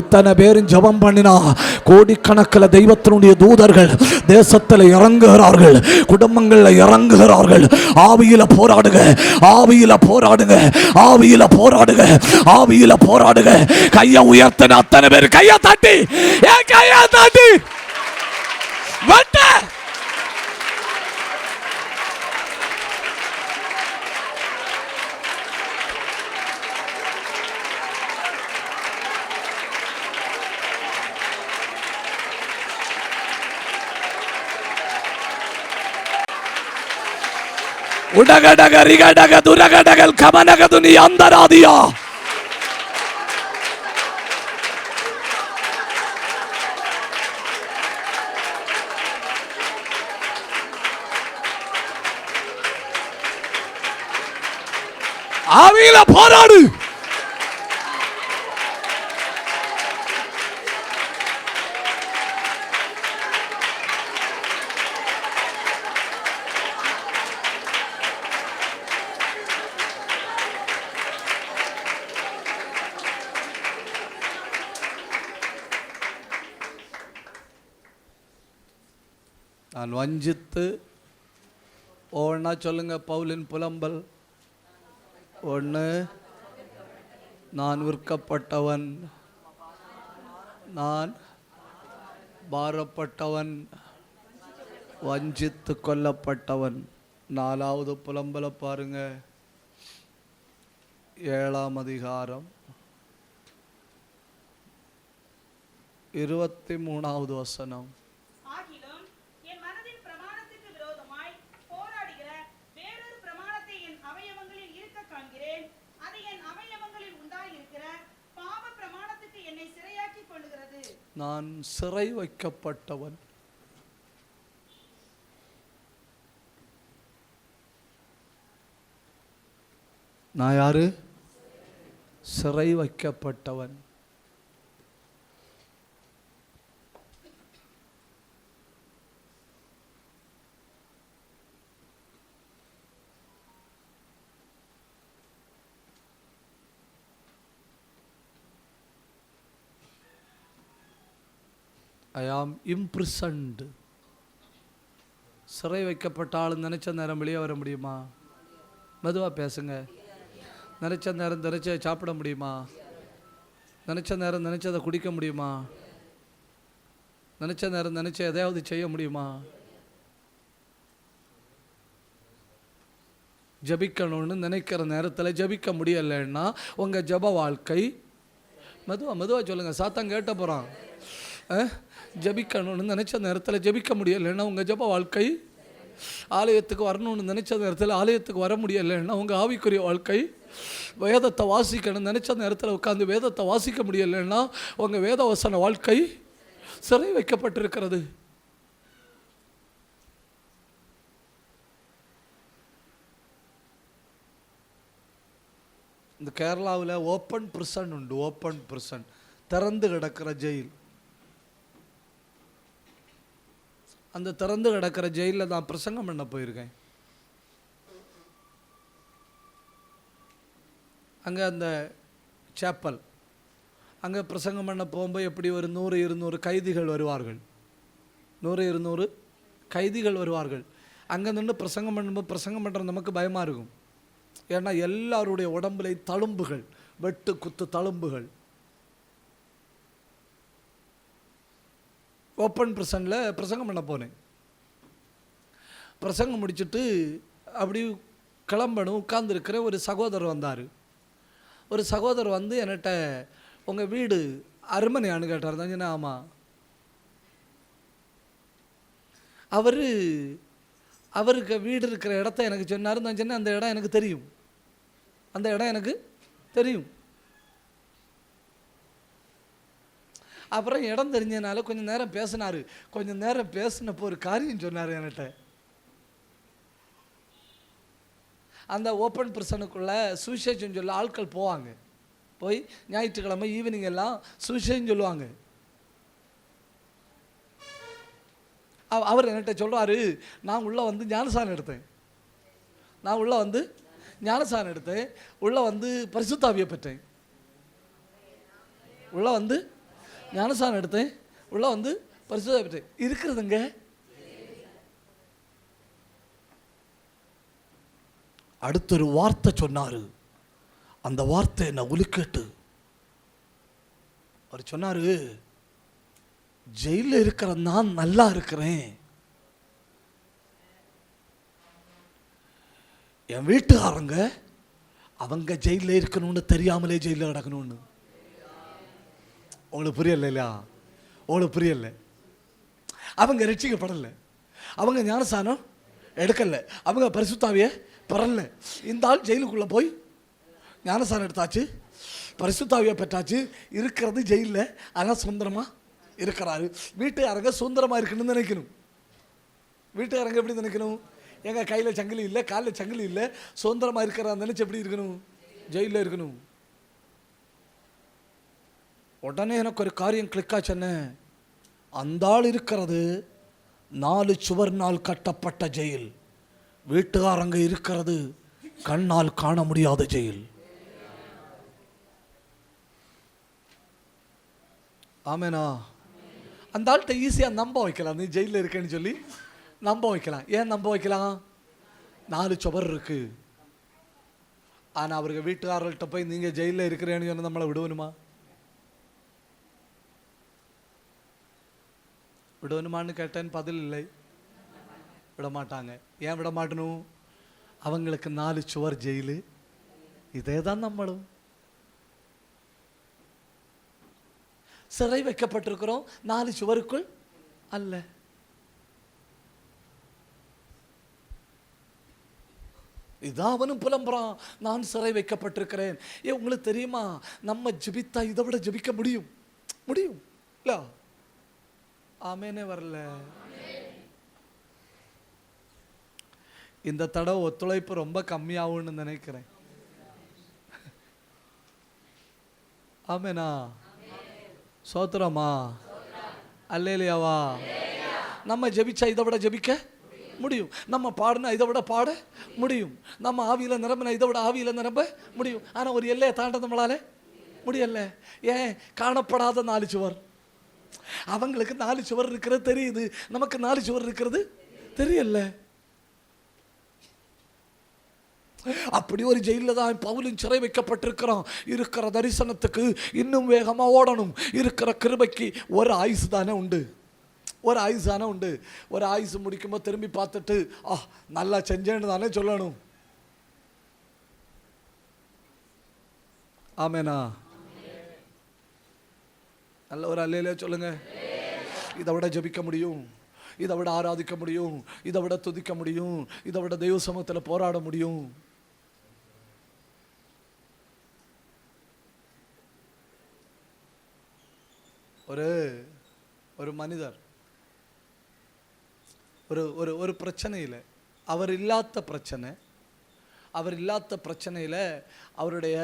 இத்தனை பேரும் ஜபம் பண்ணினா கோடிக்கணக்கில் தெய்வத்தினுடைய தூதர்கள் தேசத்தில் இறங்குகிறார்கள், குடும்பங்களில் இறங்குகிறார்கள். ஆவியில போராடுங்க, ஆவியில போராடுங்க, ஆவியில போராடுங்க, ஆவியில போராடுங்க. கையை உயர்த்தின அத்தனை பேர் கையை தட்டி, கையை தட்டி வட்ட. உடகடக ரிகடக துரகடகல் கமனகது நீ அந்தராதியா. ஆவியில போராடு. நான் வஞ்சித்து ஒன்னா சொல்லுங்க. பவுலின் புலம்பல் ஒன்று, நான் விற்கப்பட்டவன், நான் பாரப்பட்டவன், வஞ்சித்து கொல்லப்பட்டவன். 4வது புலம்பல பாருங்க, 7ஆம் அதிகாரம் 23வது வசனம். ஆகிலும் என் மனதின் பிரமாணத்துக்கு விரோதமாய் போராடுகிற வேறொரு பிரமாணத்தை என் அவயவங்களில் இருக்க காண்கிறேன். அது என் அவயவங்களில் உண்டாயிருக்கிற பாவ பிரமாணத்துக்கு என்னை சிறையாக்கி கொள்ளுகிறது. நான் சிறை வைக்கப்பட்டவன். நான் யாரு? சிறை வைக்கப்பட்டவன். ஐ ஆம் இம்ப்ரிசன்டு. சிறை வைக்கப்பட்ட ஆள் நினைச்ச நேரம் வெளியே வர முடியுமா? மெதுவாக பேசுங்க. நினைச்ச நேரம் நினைச்ச சாப்பிட முடியுமா? நினைச்ச நேரம் நினைச்சதை குடிக்க முடியுமா? நினைச்ச நேரம் நினைச்ச எதையாவது செய்ய முடியுமா? ஜபிக்கணும்னு நினைக்கிற நேரத்தில் ஜபிக்க முடியலைன்னா உங்கள் ஜப வாழ்க்கை, மெதுவாக சொல்லுங்கள், சாத்தான் கேட்ட போகிறான். ஜபிக்கணும்னு நினைச்ச நேரத்தில் ஜபிக்க முடியலைன்னா உங்கள் ஜப வாழ்க்கை, ஆலயத்துக்கு வரணும்னு நினைச்ச நேரத்தில் ஆலயத்துக்கு வர முடியலைன்னா உங்கள் ஆவிக்குரிய வாழ்க்கை, வேதத்தை வாசிக்கணும்னு நினைச்ச நேரத்தில் உட்காந்து வேதத்தை வாசிக்க முடியலைன்னா உங்கள் வேத வசன வாழ்க்கை சிறை வைக்கப்பட்டிருக்கிறது. இந்த கேரளாவில் ஓப்பன் பிரிசன் உண்டு. ஓப்பன் பிரிசன், திறந்து கிடக்கிற ஜெயில். அந்த திறந்து கிடக்கிற ஜெயிலில் நான் பிரசங்கம் பண்ண போயிருக்கேன். அங்கே அந்த சேப்பல், அங்கே பிரசங்கம் பண்ண போகும்போது எப்படி ஒரு 100-200 கைதிகள் வருவார்கள். 100-200 கைதிகள் வருவார்கள். அங்கே நின்று பிரசங்கம் பண்ணும்போது பிரசங்கம் பண்ணுறது நமக்கு பயமாக இருக்கும். ஏன்னா எல்லாருடைய உடம்புல தழும்புகள், வெட்டு குத்து தழும்புகள். ஓப்பன் பிரசனில் பிரசங்கம் பண்ண போனேன். பிரசங்கம் முடிச்சுட்டு அப்படி கிளம்பணும், உட்கார்ந்துருக்கிற ஒரு சகோதரர் வந்தார். ஒரு சகோதரர் வந்து என்கிட்ட, உங்கள் வீடு அருமனையான்னு கேட்டார். தான் சொன்னேன், ஆமாம். அவருக்கு வீடு இருக்கிற இடத்த எனக்கு சொன்னார். நான் சொன்னேன், அந்த இடம் எனக்கு தெரியும், அந்த இடம் எனக்கு தெரியும். அப்புறம் இடம் தெரிஞ்சதுனால கொஞ்சம் நேரம் பேசினார். கொஞ்சம் நேரம் பேசினப்போ ஒரு காரியம் சொன்னார் என்கிட்ட. அந்த ஓப்பன் பிரசனுக்குள்ளே சுவிசேஷம் சொல்ல ஆட்கள் போவாங்க. போய் ஞாயிற்றுக்கிழமை ஈவினிங் எல்லாம் சுவிசேஷம் சொல்லுவாங்க. அவர் என்கிட்ட சொல்கிறாரு, நான் உள்ளே வந்து ஞானசானம் எடுத்தேன். உள்ளே வந்து பரிசுத்தாவியை பெற்றேன். உள்ளே வந்து ஞானசானம் எடுத்தேன். உள்ளே வந்து பரிசுத்தாவியை பெற்றேன். இருக்கிறதுங்க. அடுத்தொரு வார்த்தை சொன்னார். அந்த வார்த்தை என்ன உலுக்கேட்டு. அவர் சொன்னார், ஜெயிலில் இருக்கிற நான் நல்லா இருக்கிறேன், என் வீட்டுக்காரங்க அவங்க ஜெயிலில் இருக்கணும்னு தெரியாமலே ஜெயிலில் கிடக்கணும்னு. உங்களுக்கு புரியல இல்லையா? உங்களுக்கு புரியல. அவங்க ரட்சிக்கப்படலை, அவங்க ஞானசானம் எடுக்கலை, அவங்க பரிசுத்தாவியை பெறல. இந்த ஆள் ஜெயிலுக்குள்ளே போய் ஞானசானம் எடுத்தாச்சு, பரிசுத்தாவியை பெற்றாச்சு, இருக்கிறது ஜெயிலில். ஆனால் சுதந்திரமாக இருக்கிறாரு. வீட்டுக்காரங்க சுதந்திரமாக இருக்கணும்னு நினைக்கணும். வீட்டுக்காரங்க எப்படி நினைக்கணும்? எங்கள் கையில் சங்கிலி இல்லை, காலில் சங்கிலி இல்லை, சுதந்திரமாக இருக்கிற நினைச்சு எப்படி இருக்கணும்? ஜெயிலில் இருக்கணும். உடனே எனக்கு ஒரு காரியம் கிளிக்காச்சுன்னு, அந்த ஆள் இருக்கிறது 4 சுவர்னால் கட்டப்பட்ட ஜெயில், வீட்டுக்காரங்க இருக்கிறது கண்ணால் காண முடியாத ஜெயில். ஆமேனா? அந்த ஆள்கிட்ட ஈஸியாக நம்ப வைக்கலாம். நீ ஜெயிலில் இருக்கேன்னு சொல்லி நம்ப வைக்கலாம். ஏன் நம்ப வைக்கலாம்? 4 சுவர் இருக்கு. ஆனால் அவருக்கு வீட்டுக்காரர்கிட்ட போய் நீங்கள் ஜெயிலில் இருக்கிறேன்னு சொன்னால் நம்மளை விடுவணுமா? விடணுமான்னு கேட்டேன், பதில் இல்லை. விட மாட்டாங்க. ஏன் விட மாட்டணும்? அவங்களுக்கு 4 சுவர் ஜெயிலு. இதே தான் நம்மளும். சிறை வைக்கப்பட்டிருக்கிறோம் 4 சுவருக்குள் அல்ல. இதான் அவனும் புலம்புறான், நான் சிறை வைக்கப்பட்டிருக்கிறேன். உங்களுக்கு தெரியுமா, நம்ம ஜெபித்தா இதை விட ஜெபிக்க முடியும். முடியும் இல்ல? ஆமேனே வரல. இந்த தடவை ஒத்துழைப்பு ரொம்ப கம்மியாகும்னு நினைக்கிறேன். ஆமேனா? சோத்திரமா? அல்லேலியாவா? நம்ம ஜெபிச்சா இதை விட ஜெபிக்க முடியும். நம்ம பாடுனா இதை விட பாட முடியும். நம்ம ஆவியில நிரம்பினா இதை விட ஆவியில நிரம்ப முடியும். ஆனா ஒரு எல்லையை தாண்ட நம்மளால முடியல. ஏன்? காணப்படாத 4 சுவர். அவங்களுக்கு 4 சுவர் இருக்கிறது தெரியுது, நமக்கு 4 சுவர் இருக்கிறது தெரியல. அப்படி ஒரு ஜெயில தான் பவுலும் சிறை வைக்கப்பட்டிருக்கிறான். இருக்கிற தரிசனத்துக்கு இன்னும் வேகமா ஓடணும். இருக்கிற கிருபைக்கு ஒரு ஆயுசு தானே உண்டு. ஒரு ஆயுசு தானே உண்டு. ஒரு ஆயுசு முடிக்கும்போது திரும்பி பார்த்துட்டு நல்லா செஞ்சேன்னு தானே சொல்லணும். ஆமேனா? நல்ல ஒரு அல்லேலூயா சொல்லுங்க. இதை விட ஜெபிக்க முடியும், இதை விட ஆராதிக்க முடியும், இதை விட துதிக்க முடியும், இதை விட தெய்வ சமூகத்தில் போராட முடியும். ஒரு மனிதர் ஒரு பிரச்சனையில், அவர் இல்லாத பிரச்சனையில் அவருடைய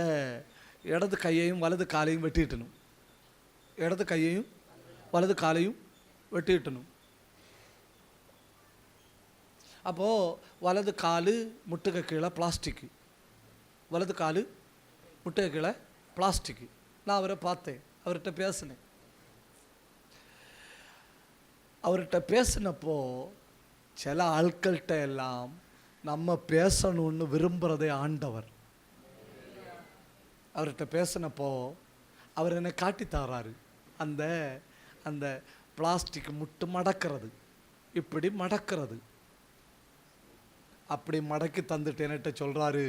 இடது கையையும் வலது காலையும் வெட்டிட்டணும். இடது கையையும் வலது காலையும் வெட்டிட்டணும். அப்போது வலது காலு முட்டுக்கு கீழே பிளாஸ்டிக்கு, வலது காலு முட்டுக்கு கீழே பிளாஸ்டிக்கு. நான் அவரை பார்த்தேன், அவர்கிட்ட பேசினேன். அவர்கிட்ட பேசினப்போ சில ஆட்கள்கிட்ட எல்லாம் நம்ம பேசணும்னு விரும்புகிறதே ஆண்டவர். அவர்கிட்ட பேசினப்போ அவர் என்னை காட்டி தர்றாரு. அந்த அந்த பிளாஸ்டிக் முட்டு மடக்கிறது, இப்படி மடக்கிறது. அப்படி மடக்கி தந்துட்டு என்கிட்ட சொல்கிறாரு,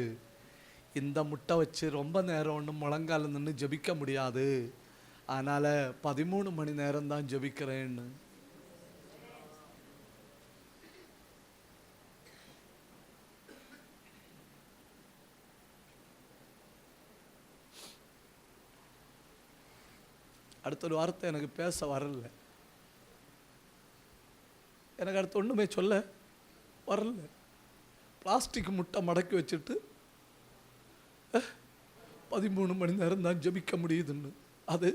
இந்த முட்டை வச்சு ரொம்ப நேரம் ஒன்றும் முழங்கால நின்று ஜெபிக்க முடியாது, அதனால் 13 மணி நேரம் தான் ஜெபிக்கிறேன்னு. அடுத்த ஒரு வார்த்தை எனக்கு பேச வரல, எனக்கு அடுத்து ஒன்றுமே சொல்ல வரல. பிளாஸ்டிக் முட்டை மடக்கி வச்சுட்டு 13 மணி நேரம் தான் ஜெபிக்க முடியுதுன்னு. அது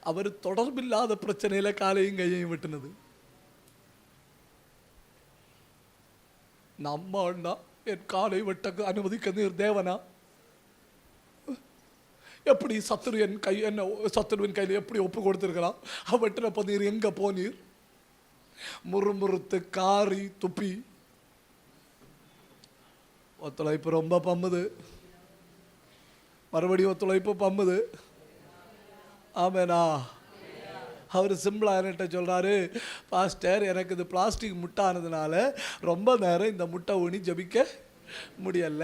அவர் தொடர்பில்லாத பிரச்சனையில் காலையும் கையையும் வெட்டினது. நம்ம அண்ணா என் காலை வெட்ட அனுமதிக்க நீர் தேவனா? எப்படி சத்துருவின் கையில் எப்படி ஒப்பு கொடுத்துருக்கலாம்? வெட்டினப்போ நீர் எங்கே போனீர்? முறுமுறுத்து காரி துப்பி. ஒத்துழைப்பு ரொம்ப பம்முது, மறுபடியும் ஒத்துழைப்பு பம்முது. ஆமேனா? அவர் சிம்பிளாக என்கிட்ட சொல்கிறாரு, பாஸ்டர் எனக்கு இது பிளாஸ்டிக் முட்டானதுனால ரொம்ப நேரம் இந்த முட்டை ஊனி ஜபிக்க முடியல,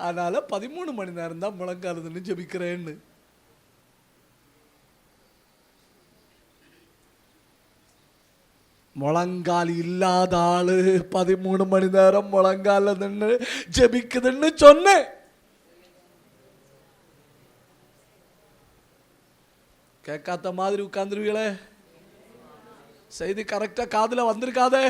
அதனால் 13 மணி நேரம் தான் முழங்காலதுன்னு ஜபிக்கிறேன்னு. முழங்கால் இல்லாத ஆளு 13 மணி நேரம் முழங்கால நின்று ஜெபிக்குதுன்னு சொன்னேன். கேட்காத மாதிரி உட்கார்ந்துருவீங்களே, செய்தி கரெக்டா காதுல வந்திருக்காதே.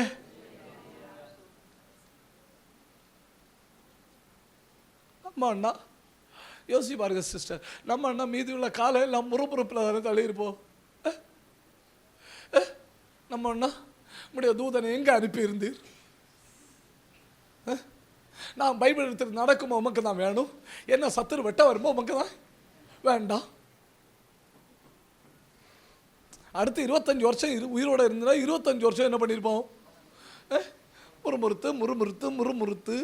நம்ம அண்ணா யோசி பாருங்க சிஸ்டர், நம்ம அண்ணா மீதி உள்ள காலை எல்லாம் முறுமுறுப்பில் தானே தள்ளியிருப்போம். நம்ம அண்ணா உடைய தூதனை எங்கே அனுப்பியிருந்தீர்? நான் பைபிள் எடுத்துட்டு நடக்குமோ உமக்கு தான் வேணும், என்ன சத்துரு வெட்ட வருமோ உமக்கு தான் வேண்டாம். அடுத்து 25 வருஷம் உயிரோடு இருந்தா 25 வருஷம் என்ன பண்ணியிருப்போம்? முறுமுறுத்து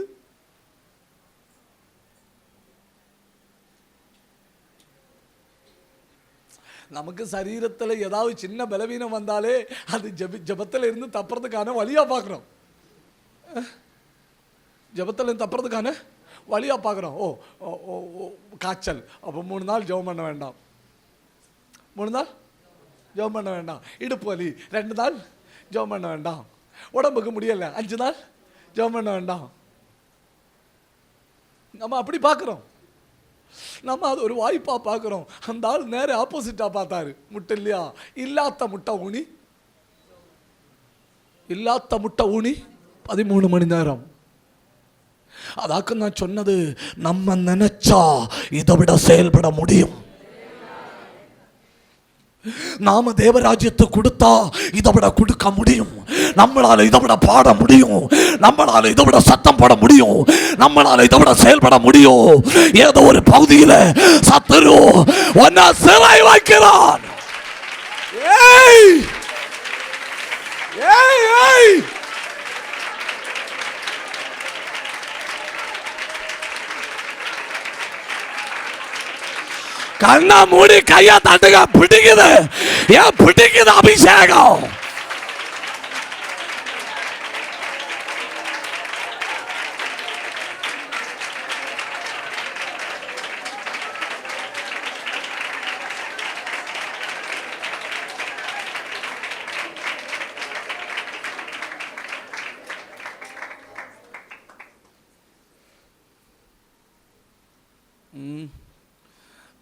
நமக்கு சரீரத்தில் ஏதாவது சின்ன பலவீனம் வந்தாலே அது ஜபத்தில் இருந்து தப்புறதுக்கான வழியாக பார்க்குறோம். ஜபத்தில் இருந்து தப்புறதுக்கான வழியாக பார்க்குறோம். ஓ காய்ச்சல், அப்போ 3 நாள் ஜெபம் பண்ண வேண்டாம். 3 நாள் ஜெபம் பண்ண வேண்டாம். இடுப்பு வலி 2 நாள் ஜெபம் பண்ண வேண்டாம். உடம்புக்கு முடியலை 5 நாள் ஜெபம் பண்ண வேண்டாம். நம்ம அப்படி பார்க்குறோம். நம்ம அது ஒரு வாய்ப்பாக பார்க்குறோம். அந்த ஆள் நேர ஆப்போசிட்டாக பார்த்தாரு. முட்டை இல்லையா, இல்லாத முட்டை ஊனி, இல்லாத முட்டை ஊனி 13 மணி நேரம். அதாக்கு நான் சொன்னது, நம்ம நினைச்சா இதை விட செயல்பட முடியும். நாம தேவராஜ்யத்தை கொடுத்தா இதை விட கொடுக்க முடியும். நம்மளால இதை விட பாட முடியும். நம்மளால இதை விட சத்தம் போட முடியும். நம்மளால இதை விட செயல்பட முடியும். ஏதோ ஒரு பகுதியில சத்துரு ஒன்ன சிறை வைக்கிறான். ஏய் ஏய் ஏய், கண்ணா மூடி கையா தட்டுங்க. பிடிக்குது, ஏன் பிடிக்குது அபிஷேகம்.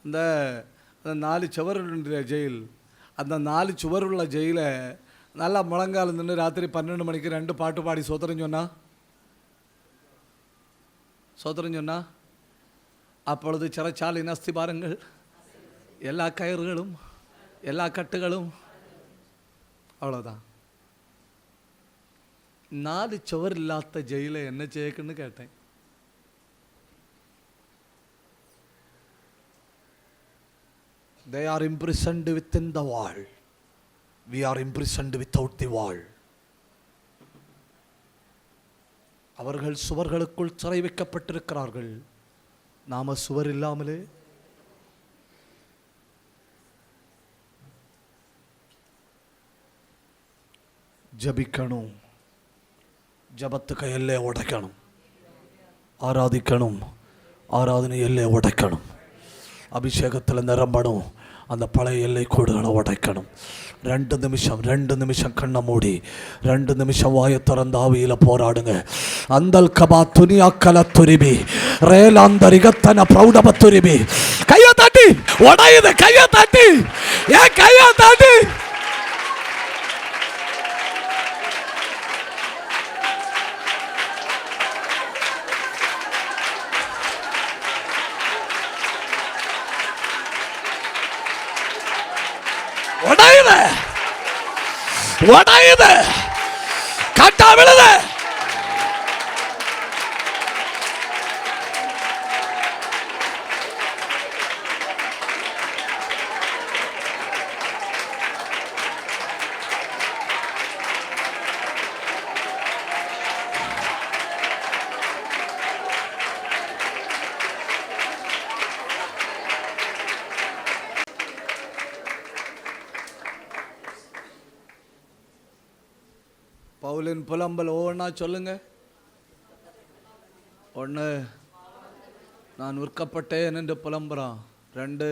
இந்த 4 சுவருடைய ஜெயில், அந்த 4 சுவருள்ள ஜெயிலை நல்லா முழங்கால் நின்று ராத்திரி 12 மணிக்கு 2 பாட்டு பாடி சோத்திரம் சொன்னா அப்பொழுது சிறைச்சாலையின் அஸ்திபாரங்கள், எல்லா கயிறுகளும், எல்லா கட்டுகளும், அவ்வளோதான். 4 சுவர் இல்லாத ஜெயிலை என்ன செய்யக்குன்னு கேட்டேன். They are imprisoned within the wall. We are imprisoned without the wall. அவர்கள் சுவர்களுக்குள் சிறை வைக்கப்பட்டிருக்கிறார்கள். நாம சுவர் இல்லாமலே ஜபிக்கணும். ஜபத்துக்கு எல்லை உடைக்கணும். ஆராதிக்கணும். ஆராதனை எல்லை உடைக்கணும். அபிஷேகத்தில் நிரம்பணும். அந்த பழைய எல்லை கோடுகளை உடைக்கணும். 2 நிமிஷம் கண்ணை மூடி 2 நிமிஷம் வாயை திறந்த ஆவியில் போராடுங்க. அந்தல் கபா துனியா கல துரிபி ரேலாந்தரிகத்தன பிரௌடப துரிபி. கையை தட்டி உடையுது. கையை தட்டி, ஏன் கையை தட்டி. உடையுது, கட்டா விழுது. பவுலின் புலம்பல் ஒவ்வொன்றா சொல்லுங்க. 1, நான் விற்கப்பட்டேன் என்று புலம்புறான். 2,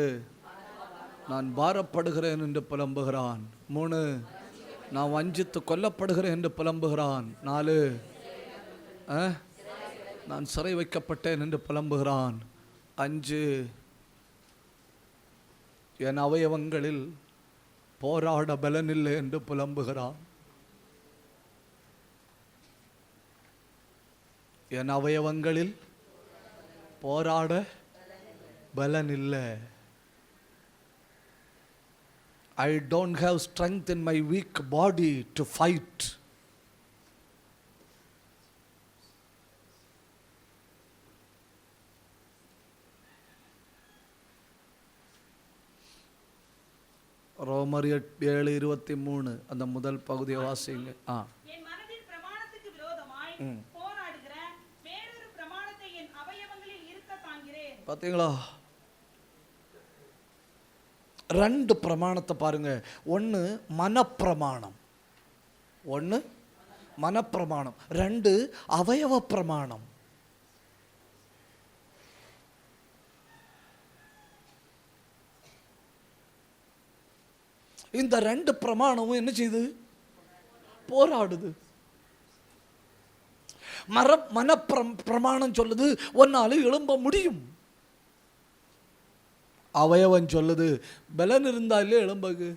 நான் பாரப்படுகிறேன் என்று புலம்புகிறான். 3, நான் வஞ்சித்து கொல்லப்படுகிறேன் என்று புலம்புகிறான். 4, நான் சிறை வைக்கப்பட்டேன் என்று புலம்புகிறான். 5, என் அவயவங்களில் போராட பலனில்லை என்று புலம்புகிறான். என் அவயவங்களில் போராட பலன் இல்லை. I don't have strength in my weak body to fight. ரோமர் 7:23 அந்த முதல் பகுதியை வாசிங்க. என் மனதின் பிரமாணத்துக்கு விரோதமாய் போராடுகிற வேறொரு பிரமாணத்தை என் அவயவங்களில் இருக்க காண்கிறேன். பாத்தீங்களா? 2 பிரமாணத்தை பாருங்க. ஒன்று மனப்பிரமாணம், 2 அவயவ பிரமாணம். இந்த 2 பிரமாணமும் என்ன செய்யுது? போராடுது. பிரமாணம் சொல்லுது ஒன்னால எழும்ப முடியும். அவயவன் சொல்லுது பலன் இருந்தாலே எழும்பகு.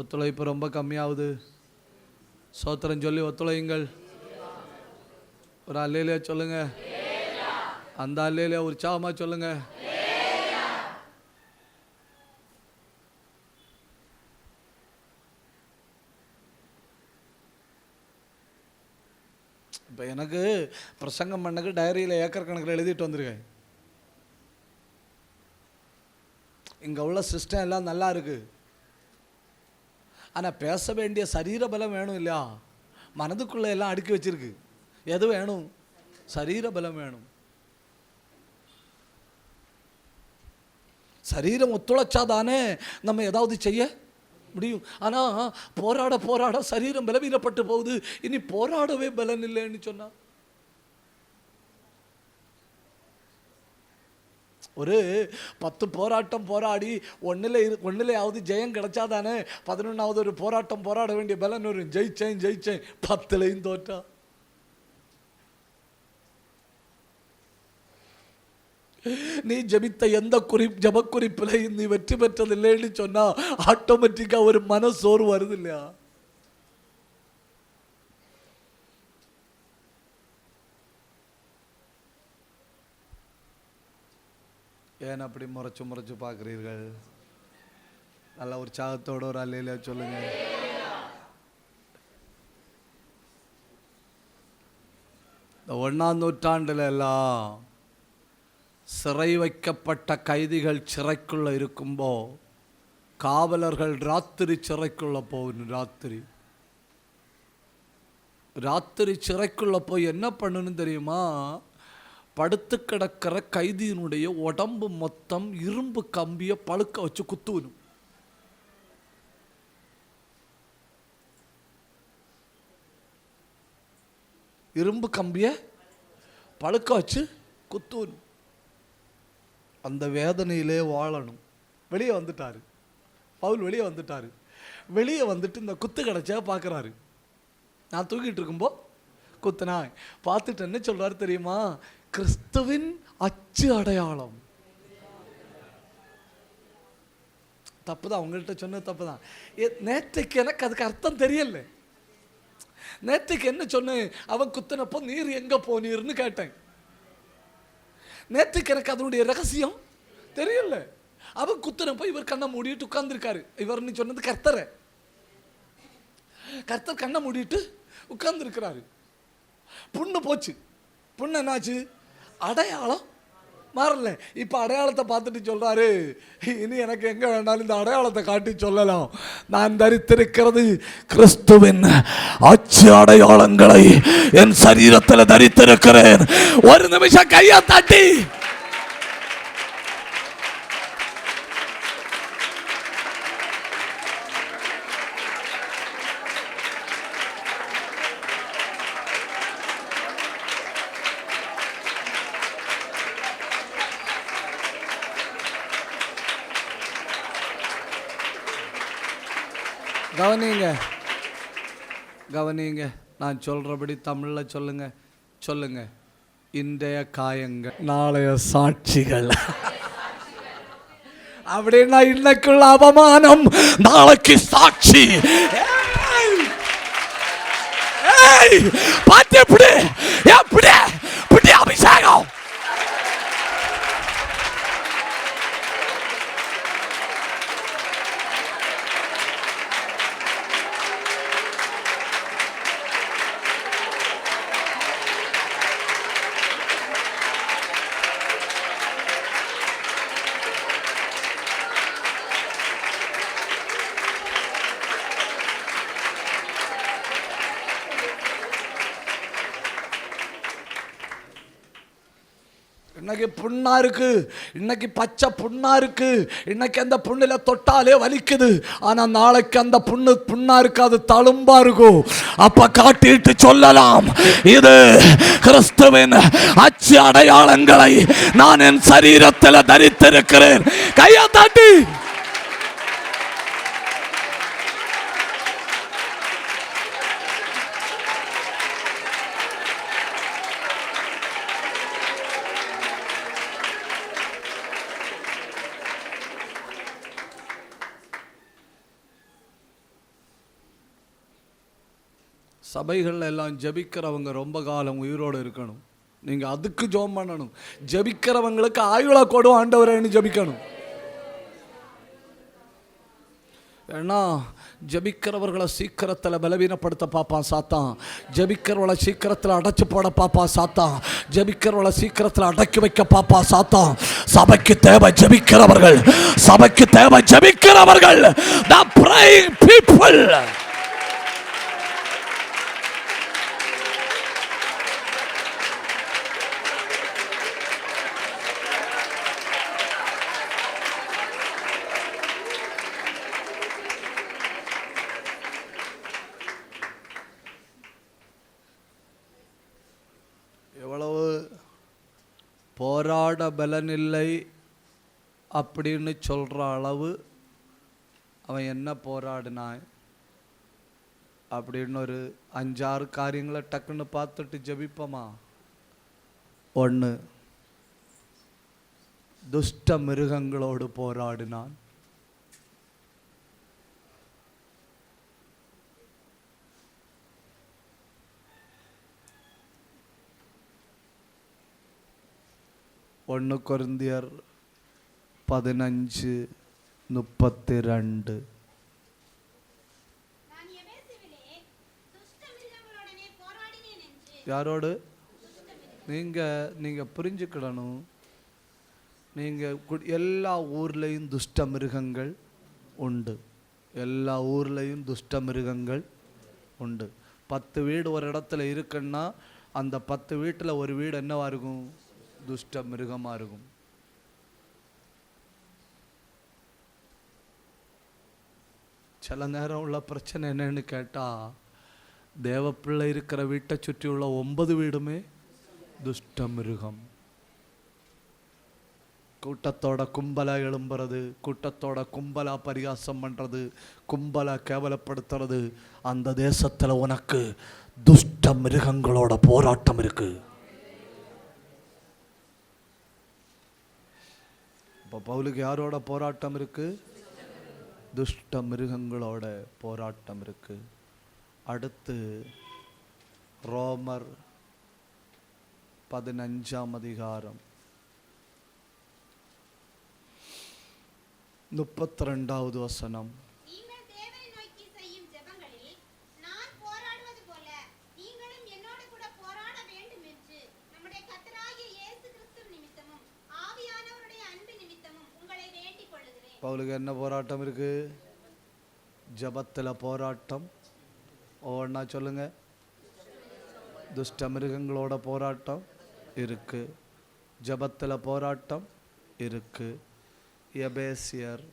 ஒத்துழைப்பு ரொம்ப கம்மியாகுது. சோத்திரம் சொல்லி ஒத்துழையுங்கள். ஒரு அல்லேலியா சொல்லுங்க. அந்த அல்லேலியா உற்சாகமா சொல்லுங்க. இப்போ எனக்கு பிரசங்கம் பண்ணக்கு டைரியில் ஏக்கர் கணக்கில் எழுதிட்டு வந்திருக்கேன். இங்கே உள்ள சிஸ்டம் எல்லாம் நல்லா இருக்கு. ஆனால் பேச வேண்டிய சரீர பலம் வேணும் இல்லையா? மனதுக்குள்ளே எல்லாம் அடுக்கி வச்சிருக்கு. எது வேணும்? சரீர பலம் வேணும். சரீரம் ஒத்துழைச்சாதானே நம்ம ஏதாவது செய்ய முடியும். ஆனால் போராட சரீரம் பலவீனப்பட்டு போகுது. இனி போராடவே பலன் இல்லைன்னு சொன்னா ஒரு 10 போராட்டம் போராடி ஒன்னிலையாவது ஜெயம் கிடைச்சாதானே 11வது ஒரு போராட்டம் போராட வேண்டிய பலன் வரும். ஜெயிச்சேன் 10லையும் தோற்றா. நீ ஜபித்த எந்த ஜப குறிப்பில் நீ வெற்றி பெற்றதில்லைன்னு சொன்னா ஆட்டோமேட்டிக்கா ஒரு மனசோர்வு வருது இல்லையா? ஏன் அப்படி முறைச்சு பார்க்கிறீர்கள்? நல்ல உற்சாகத்தோட ஒரு அல்லேலூயா சொல்லுங்க. இந்த 1ஆம் நூற்றாண்டுல எல்லாம் சிறை வைக்கப்பட்ட கைதிகள் சிறைக்குள்ள இருக்கும்போ காவலர்கள் ராத்திரி சிறைக்குள்ள போகணும். ராத்திரி சிறைக்குள்ள போய் என்ன பண்ணணும் தெரியுமா? படுத்து கிடக்கிற கைதியினுடைய உடம்பு மொத்தம் இரும்பு கம்பிய பழுக்க வச்சு குத்துவணும். இரும்பு கம்பிய பழுக்க வச்சு குத்துவணும். அந்த வேதனையிலே வாழணும். வெளியே வந்துட்டாரு பவுல். வெளியே வந்துட்டு இந்த குத்து கிடைச்சா பார்க்குறாரு. நான் தூக்கிட்டு இருக்கும்போ குத்துனா பார்த்துட்டு என்ன சொல்றாரு தெரியுமா? கிறிஸ்துவின் அச்சு அடையாளம். தப்புதான், அவங்கள்ட்ட சொன்னது தப்புதான். நேற்றைக்கு எனக்கு அதுக்கு அர்த்தம் தெரியல. நேற்றைக்கு என்ன சொன்னேன்? அவன் குத்துனப்போ நீர் எங்க போனீர்னு கேட்டேன். நேற்றுக்கு எனக்கு அதனுடைய ரகசியம் தெரியல. அவன் குத்துனப்போ இவர் கண்ணை மூடிட்டு உட்கார்ந்துருக்காரு. இவர்னு சொன்னது கர்த்தர் கண்ணை மூடிட்டு உட்கார்ந்துருக்கிறாரு. புண்ணு போச்சு. புண்ணு என்னாச்சு? அடையாளம் மாறல. இப்போ அடையாளத்தை பார்த்துட்டு சொல்றாரு, இனி எனக்கு எங்க வேணாலும் இந்த அடையாளத்தை காட்டி சொல்லலாம். நான் தரித்திருக்கிறது கிறிஸ்துவின் அச்சு அடையாளங்களை என் சரீரத்தில் தரித்திருக்கிறேன். ஒரு நிமிஷம் கையை தட்டி கவனிங்க. நான் சொல்றபடி தமிழ்ல சொல்லுங்க. இன்றைய காயங்கள் நாளைய சாட்சிகள். அப்படின்னா இன்னைக்குள்ள அவமானம் நாளைக்கு சாட்சி. பார்த்து எப்படி அபிஷேகம். இன்னைக்கு புண்ணா இருக்கு, இன்னைக்கு பச்சை புண்ணா இருக்கு, இன்னைக்கு அந்த புண்ணில தொட்டாலே வலிக்குது. ஆனா நாளைக்கு அந்த புண்ணா இருக்காது, தழும்பா இருக்கும். அப்ப காட்டிட்டு சொல்லலாம், இது கிறிஸ்துவின் அச்சு அடையாளங்களை நான் என் சரீரத்தில் தரித்திருக்கிறேன். கையை தட்டி சபைகளில் எல்லாம் ஜெபிக்கிறவங்க ரொம்ப காலம் உயிரோடு இருக்கணும். நீங்கள் அதுக்கு ஜெபம் பண்ணணும். ஜெபிக்கிறவங்களுக்கு ஆயுள கொடும் ஆண்டவரேன்னு ஜெபிக்கணும். ஏன்னா ஜெபிக்கிறவர்களை சீக்கிரத்தில் பலவீனப்படுத்த பார்ப்பான் சாத்தான். ஜெபிக்கிறவளை சீக்கிரத்தில் அடைச்சி போட பார்ப்பான் சாத்தான். ஜெபிக்கிறவளை சீக்கிரத்தில் அடக்கி வைக்க பார்ப்பான் சாத்தான். சபைக்கு தேவை ஜெபிக்கிறவர்கள், சபைக்கு தேவை ஜெபிக்கிறவர்கள். The praying people. எவ்வளவு போராட பலனில்லை அப்படின்னு சொல்கிற அளவு அவன் என்ன போராடினான் அப்படின்னு ஒரு 5-6 காரியங்களை டக்குன்னு பார்த்துட்டு ஜெபிப்போமா? 1, துஷ்ட மிருகங்களோடு போராடினான். ஒன்று கொரிந்தியர் 15:32. யாரோடு? நீங்கள் புரிஞ்சுக்கிடணும். நீங்கள் எல்லா ஊர்லேயும் துஷ்ட மிருகங்கள் உண்டு. எல்லா ஊர்லேயும் துஷ்ட மிருகங்கள் உண்டு. 10 வீடு ஒரு இடத்துல இருக்குன்னா அந்த 10 வீட்டில் ஒரு வீடு என்னவா இருக்கும்? துஷ்ட மிருகமாக இருக்கும். சில நேரம் உள்ள பிரச்சனை என்னன்னு கேட்டால், தேவப்பிள்ளை இருக்கிற வீட்டை சுற்றி உள்ள 9 வீடுமே துஷ்ட மிருகம். கூட்டத்தோட கும்பலா எழும்புறது, கூட்டத்தோட கும்பலா பரிகாசம் பண்ணுறது, கும்பலா கேவலப்படுத்துறது. அந்த தேசத்தில் உனக்கு துஷ்ட மிருகங்களோட போராட்டம் இருக்கு. இப்போ பவுலுக்கு யாரோட போராட்டம் இருக்கு? துஷ்ட மிருகங்களோட போராட்டம் இருக்கு. அடுத்து ரோமர் 15 32 வசனம். பவுலுக்கு என்ன போராட்டம் இருக்கு? ஜபத்தில் போராட்டம். ஒவ்வொன்றா சொல்லுங்க. துஷ்ட மிருகங்களோட போராட்டம் இருக்கு, ஜபத்தில் போராட்டம் இருக்கு. எபேசியர்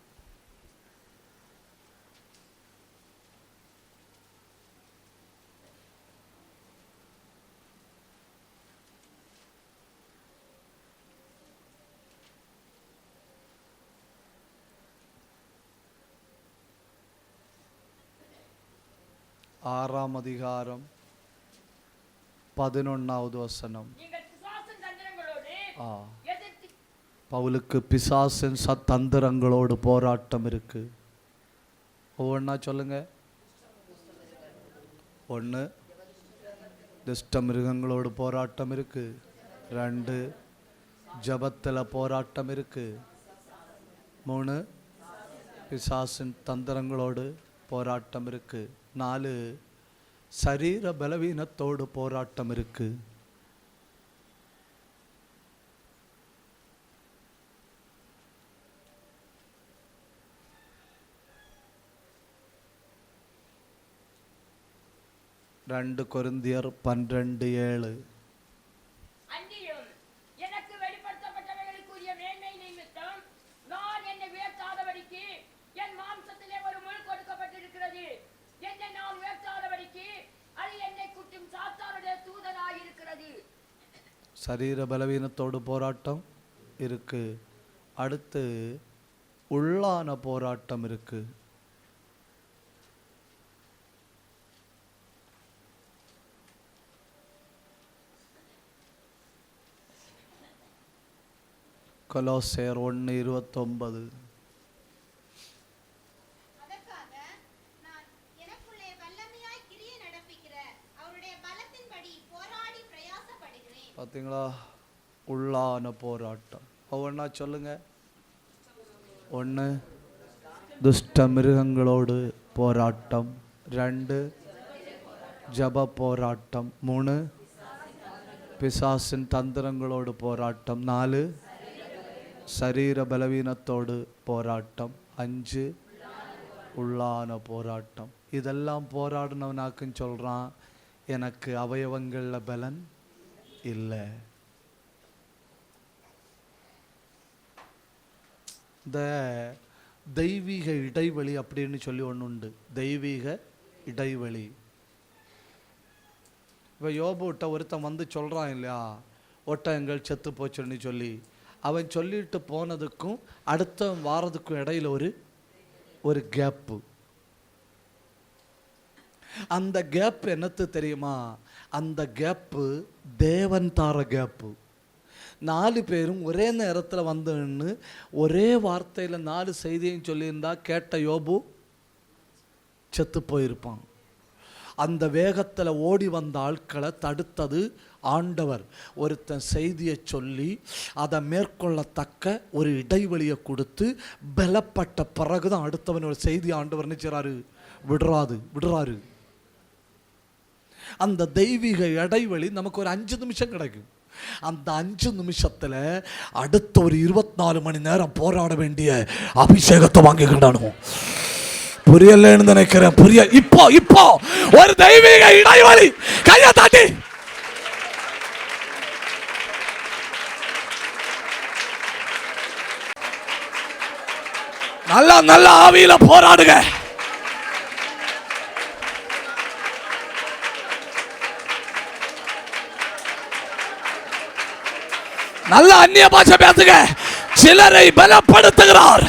6:11 வசனம். பவுலுக்கு பிசாசின் தந்திரங்களோடு போராட்டம் இருக்கு. ஒவ்வொன்றா சொல்லுங்க. 1, துஷ்ட மிருகங்களோடு போராட்டம் இருக்கு. 2, ஜபத்தில் போராட்டம் இருக்கு. 3, பிசாசின் தந்திரங்களோடு போராட்டம் இருக்கு. 4, சரீர பலவீனத்தோடு போராட்டம் இருக்கு. கொரிந்தியர் 12:7. போராட்டம். நான் என்னை உயர்த்தாதபடிக்கு என் மாம்சத்திலே ஒரு முள் கொடுக்கப்பட்டிருக்கிறது. என்னை நான் உயர்த்தாதபடிக்கு அது என்னை குட்டும் சாத்தானுடைய தூதனாயிருக்கிறது. சரீர பலவீனத்தோடு போராட்டம் இருக்கு. அடுத்து உள்ளான போராட்டம் இருக்கு. கொலோசையர் 1:29. அதற்காக நான் எனக்குள்ளே வல்லமையாய் கிரியை நடப்பிக்கிற அவருடைய பலத்தின்படி போராடி பிரயாசப்படுகிறேன். பார்த்தீங்களா? உள்ளான போராட்டம். ஒவ்வொன்றா சொல்லுங்க. 1, துஷ்ட மிருகங்களோடு போராட்டம். 2, ஜப போராட்டம். 3, பிசாசின் தந்திரங்களோடு போராட்டம். 4, சரீர பலவீனத்தோடு போராட்டம். 5, உள்ளான போராட்டம். இதெல்லாம் போராடினவனாக்குன்னு சொல்கிறான், எனக்கு அவயவங்களில் பலன் இல்லை. இந்த தெய்வீக இடைவெளி அப்படின்னு சொல்லி ஒன்று உண்டு. தெய்வீக இடைவெளி. இப்போ யோபுட்ட ஒருத்தன் வந்து சொல்கிறான் இல்லையா, ஒட்டகங்கள் செத்து போச்சுன்னு சொல்லி. அவன் சொல்லிட்டு போனதுக்கும் அடுத்த வாரதுக்கும் இடையில ஒரு கேப்பு. அந்த கேப் என்னத்து தெரியுமா? அந்த கேப்பு தேவன் தார கேப்பு. 4 பேரும் ஒரே நேரத்தில் வந்து ஒரே வார்த்தையில் 4 செய்தியும் சொல்லியிருந்தா கேட்ட யோபு செத்து போயிருப்பான். அந்த வேகத்தில் ஓடி வந்த ஆட்களை தடுத்தது ஆண்டவர். ஒருத்தன் செய்தியை சொல்லி அதை மேற்கொள்ளத்தக்க ஒரு இடைவெளியை கொடுத்து பலப்பட்ட பிறகுதான் அடுத்தவன் ஒரு செய்தி ஆண்டவர் நினைச்சாரு விடுறாரு. அந்த தெய்வீக இடைவெளி நமக்கு ஒரு 5 நிமிஷம் கிடைக்கும். அந்த 5 நிமிஷத்துல அடுத்த ஒரு 24 மணி நேரம் போராட வேண்டிய அபிஷேகத்தை வாங்கிக்கிட்டானோ. புரியலன்னு நினைக்கிறேன். இப்போ ஒரு தெய்வீக இடைவெளி. கையை தாட்டி நல்ல ஆவியில போராடுங்க. நல்ல அந்நிய பாஷை பேசுங்க. சிலரை பலப்படுத்துகிறார்.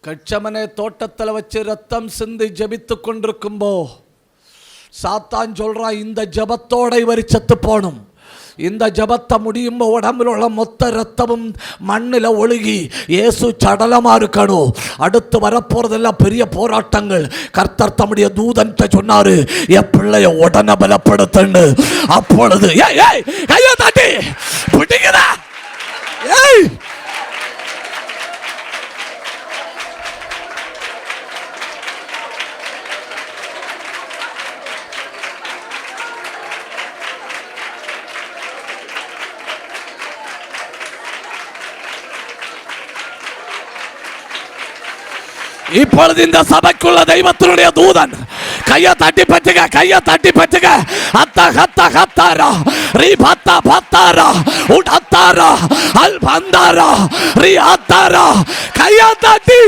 கட்சமனே தோட்டத்தில் வச்சு ரத்தம் சிந்தி ஜபித்து கொண்டிருக்கும்போ சாத்தான் சொல்றான், இந்த ஜபத்தோட இவர் செத்து போனும். இந்த ஜபத்தை முடியும் உடம்புல உள்ள மொத்த ரத்தமும் மண்ணில் ஒழுகி இயேசு சடலமா இருக்கணும். அடுத்து வரப்போறதெல்லாம் பெரிய போராட்டங்கள். கர்த்தர் தம்முடைய தூதன் சொன்னாரு, என் பிள்ளைய உடனே பலப்படுத்தன்னு. அப்பொழுது கையை தாட்டி பிடிக்கிறா. இப்பொழுது இந்த சபைக்குள்ள தெய்வத்தினுடைய தூதன் கையை தட்டி பற்றுக. அத்தா ஹத்தா ஹத்தாரா ரீ பத்தா பத்தாரா உடத்தாரா அல் பந்தாரா ரீ அத்தாரா கையை தட்டி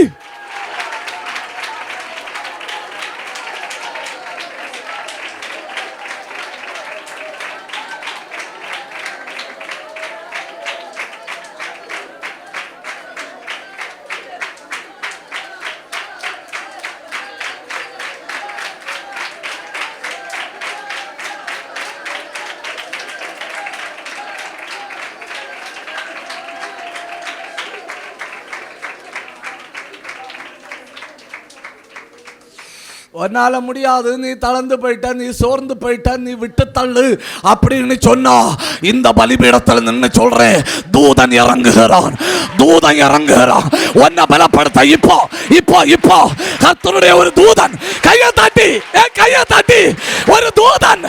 உன்னால முடியாது, நீ தளர்ந்து போயிட்ட, நீ சோர்ந்து போயிட்ட, நீ விட்டு தள்ளு அப்படின்னு சொன்னா இந்த பலிபீடத்தில் நின்று சொல்றேன், தூதன் இறங்குகிறான். உன்னை பலப்படுத்த இப்போ கர்த்தருடைய ஒரு தூதன் கையை தாட்டி ஒரு தூதன்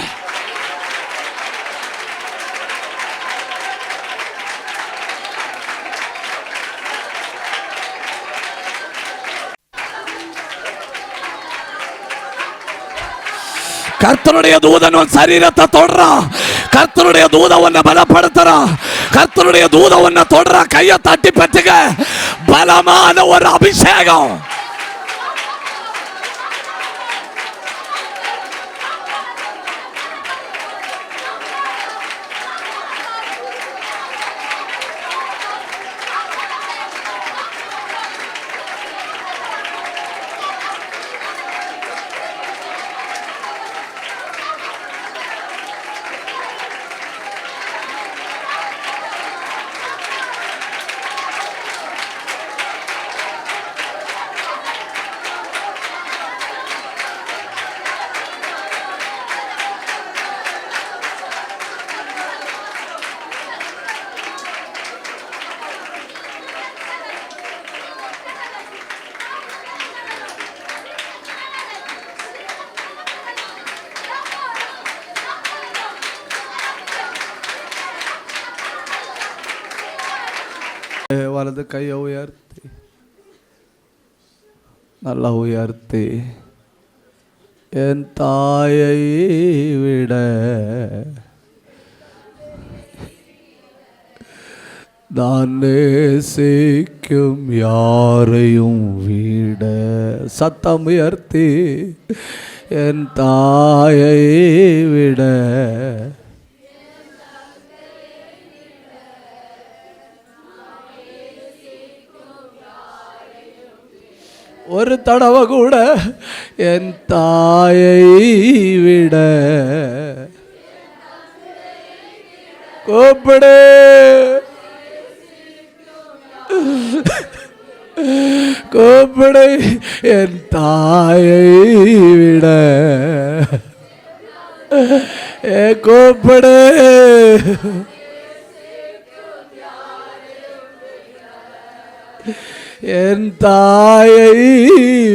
கர்த்தருடைய தூதன் உன் சரீரத்தை தொடறான். கர்த்தருடைய தூதன் உன்னை பலப்படுத்துறான். கர்த்தருடைய தூதன் உன்னை தொடறான். கையை தட்டி பெற்றுக்க. பலமான ஒரு அபிஷேகம். வலது கையை உயர்த்தி நல்லா உயர்த்தி, என் தாயை விட நான் நேசிக்கும் யாரையும் விட, சத்தம் உயர்த்தி, என் தாயை விட ஒரு தடவை கூட என் தாயை விட கூப்பிடு, கூப்பிடு, என் தாயை விட கூப்பிடு, என் தாயை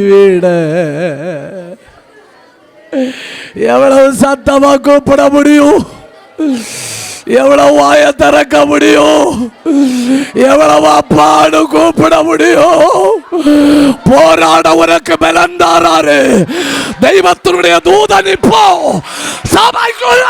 விட. எவ்வளவு சத்தமா கூப்பிட முடியும்? எவ்வளவு வாய திறக்க முடியும்? எவ்வளவு அப்பான்னு கூப்பிட முடியும்? போராட உனக்கு பலந்தாராரு தெய்வத்தினுடைய தூதன் இப்போ சபைக்குள்ள.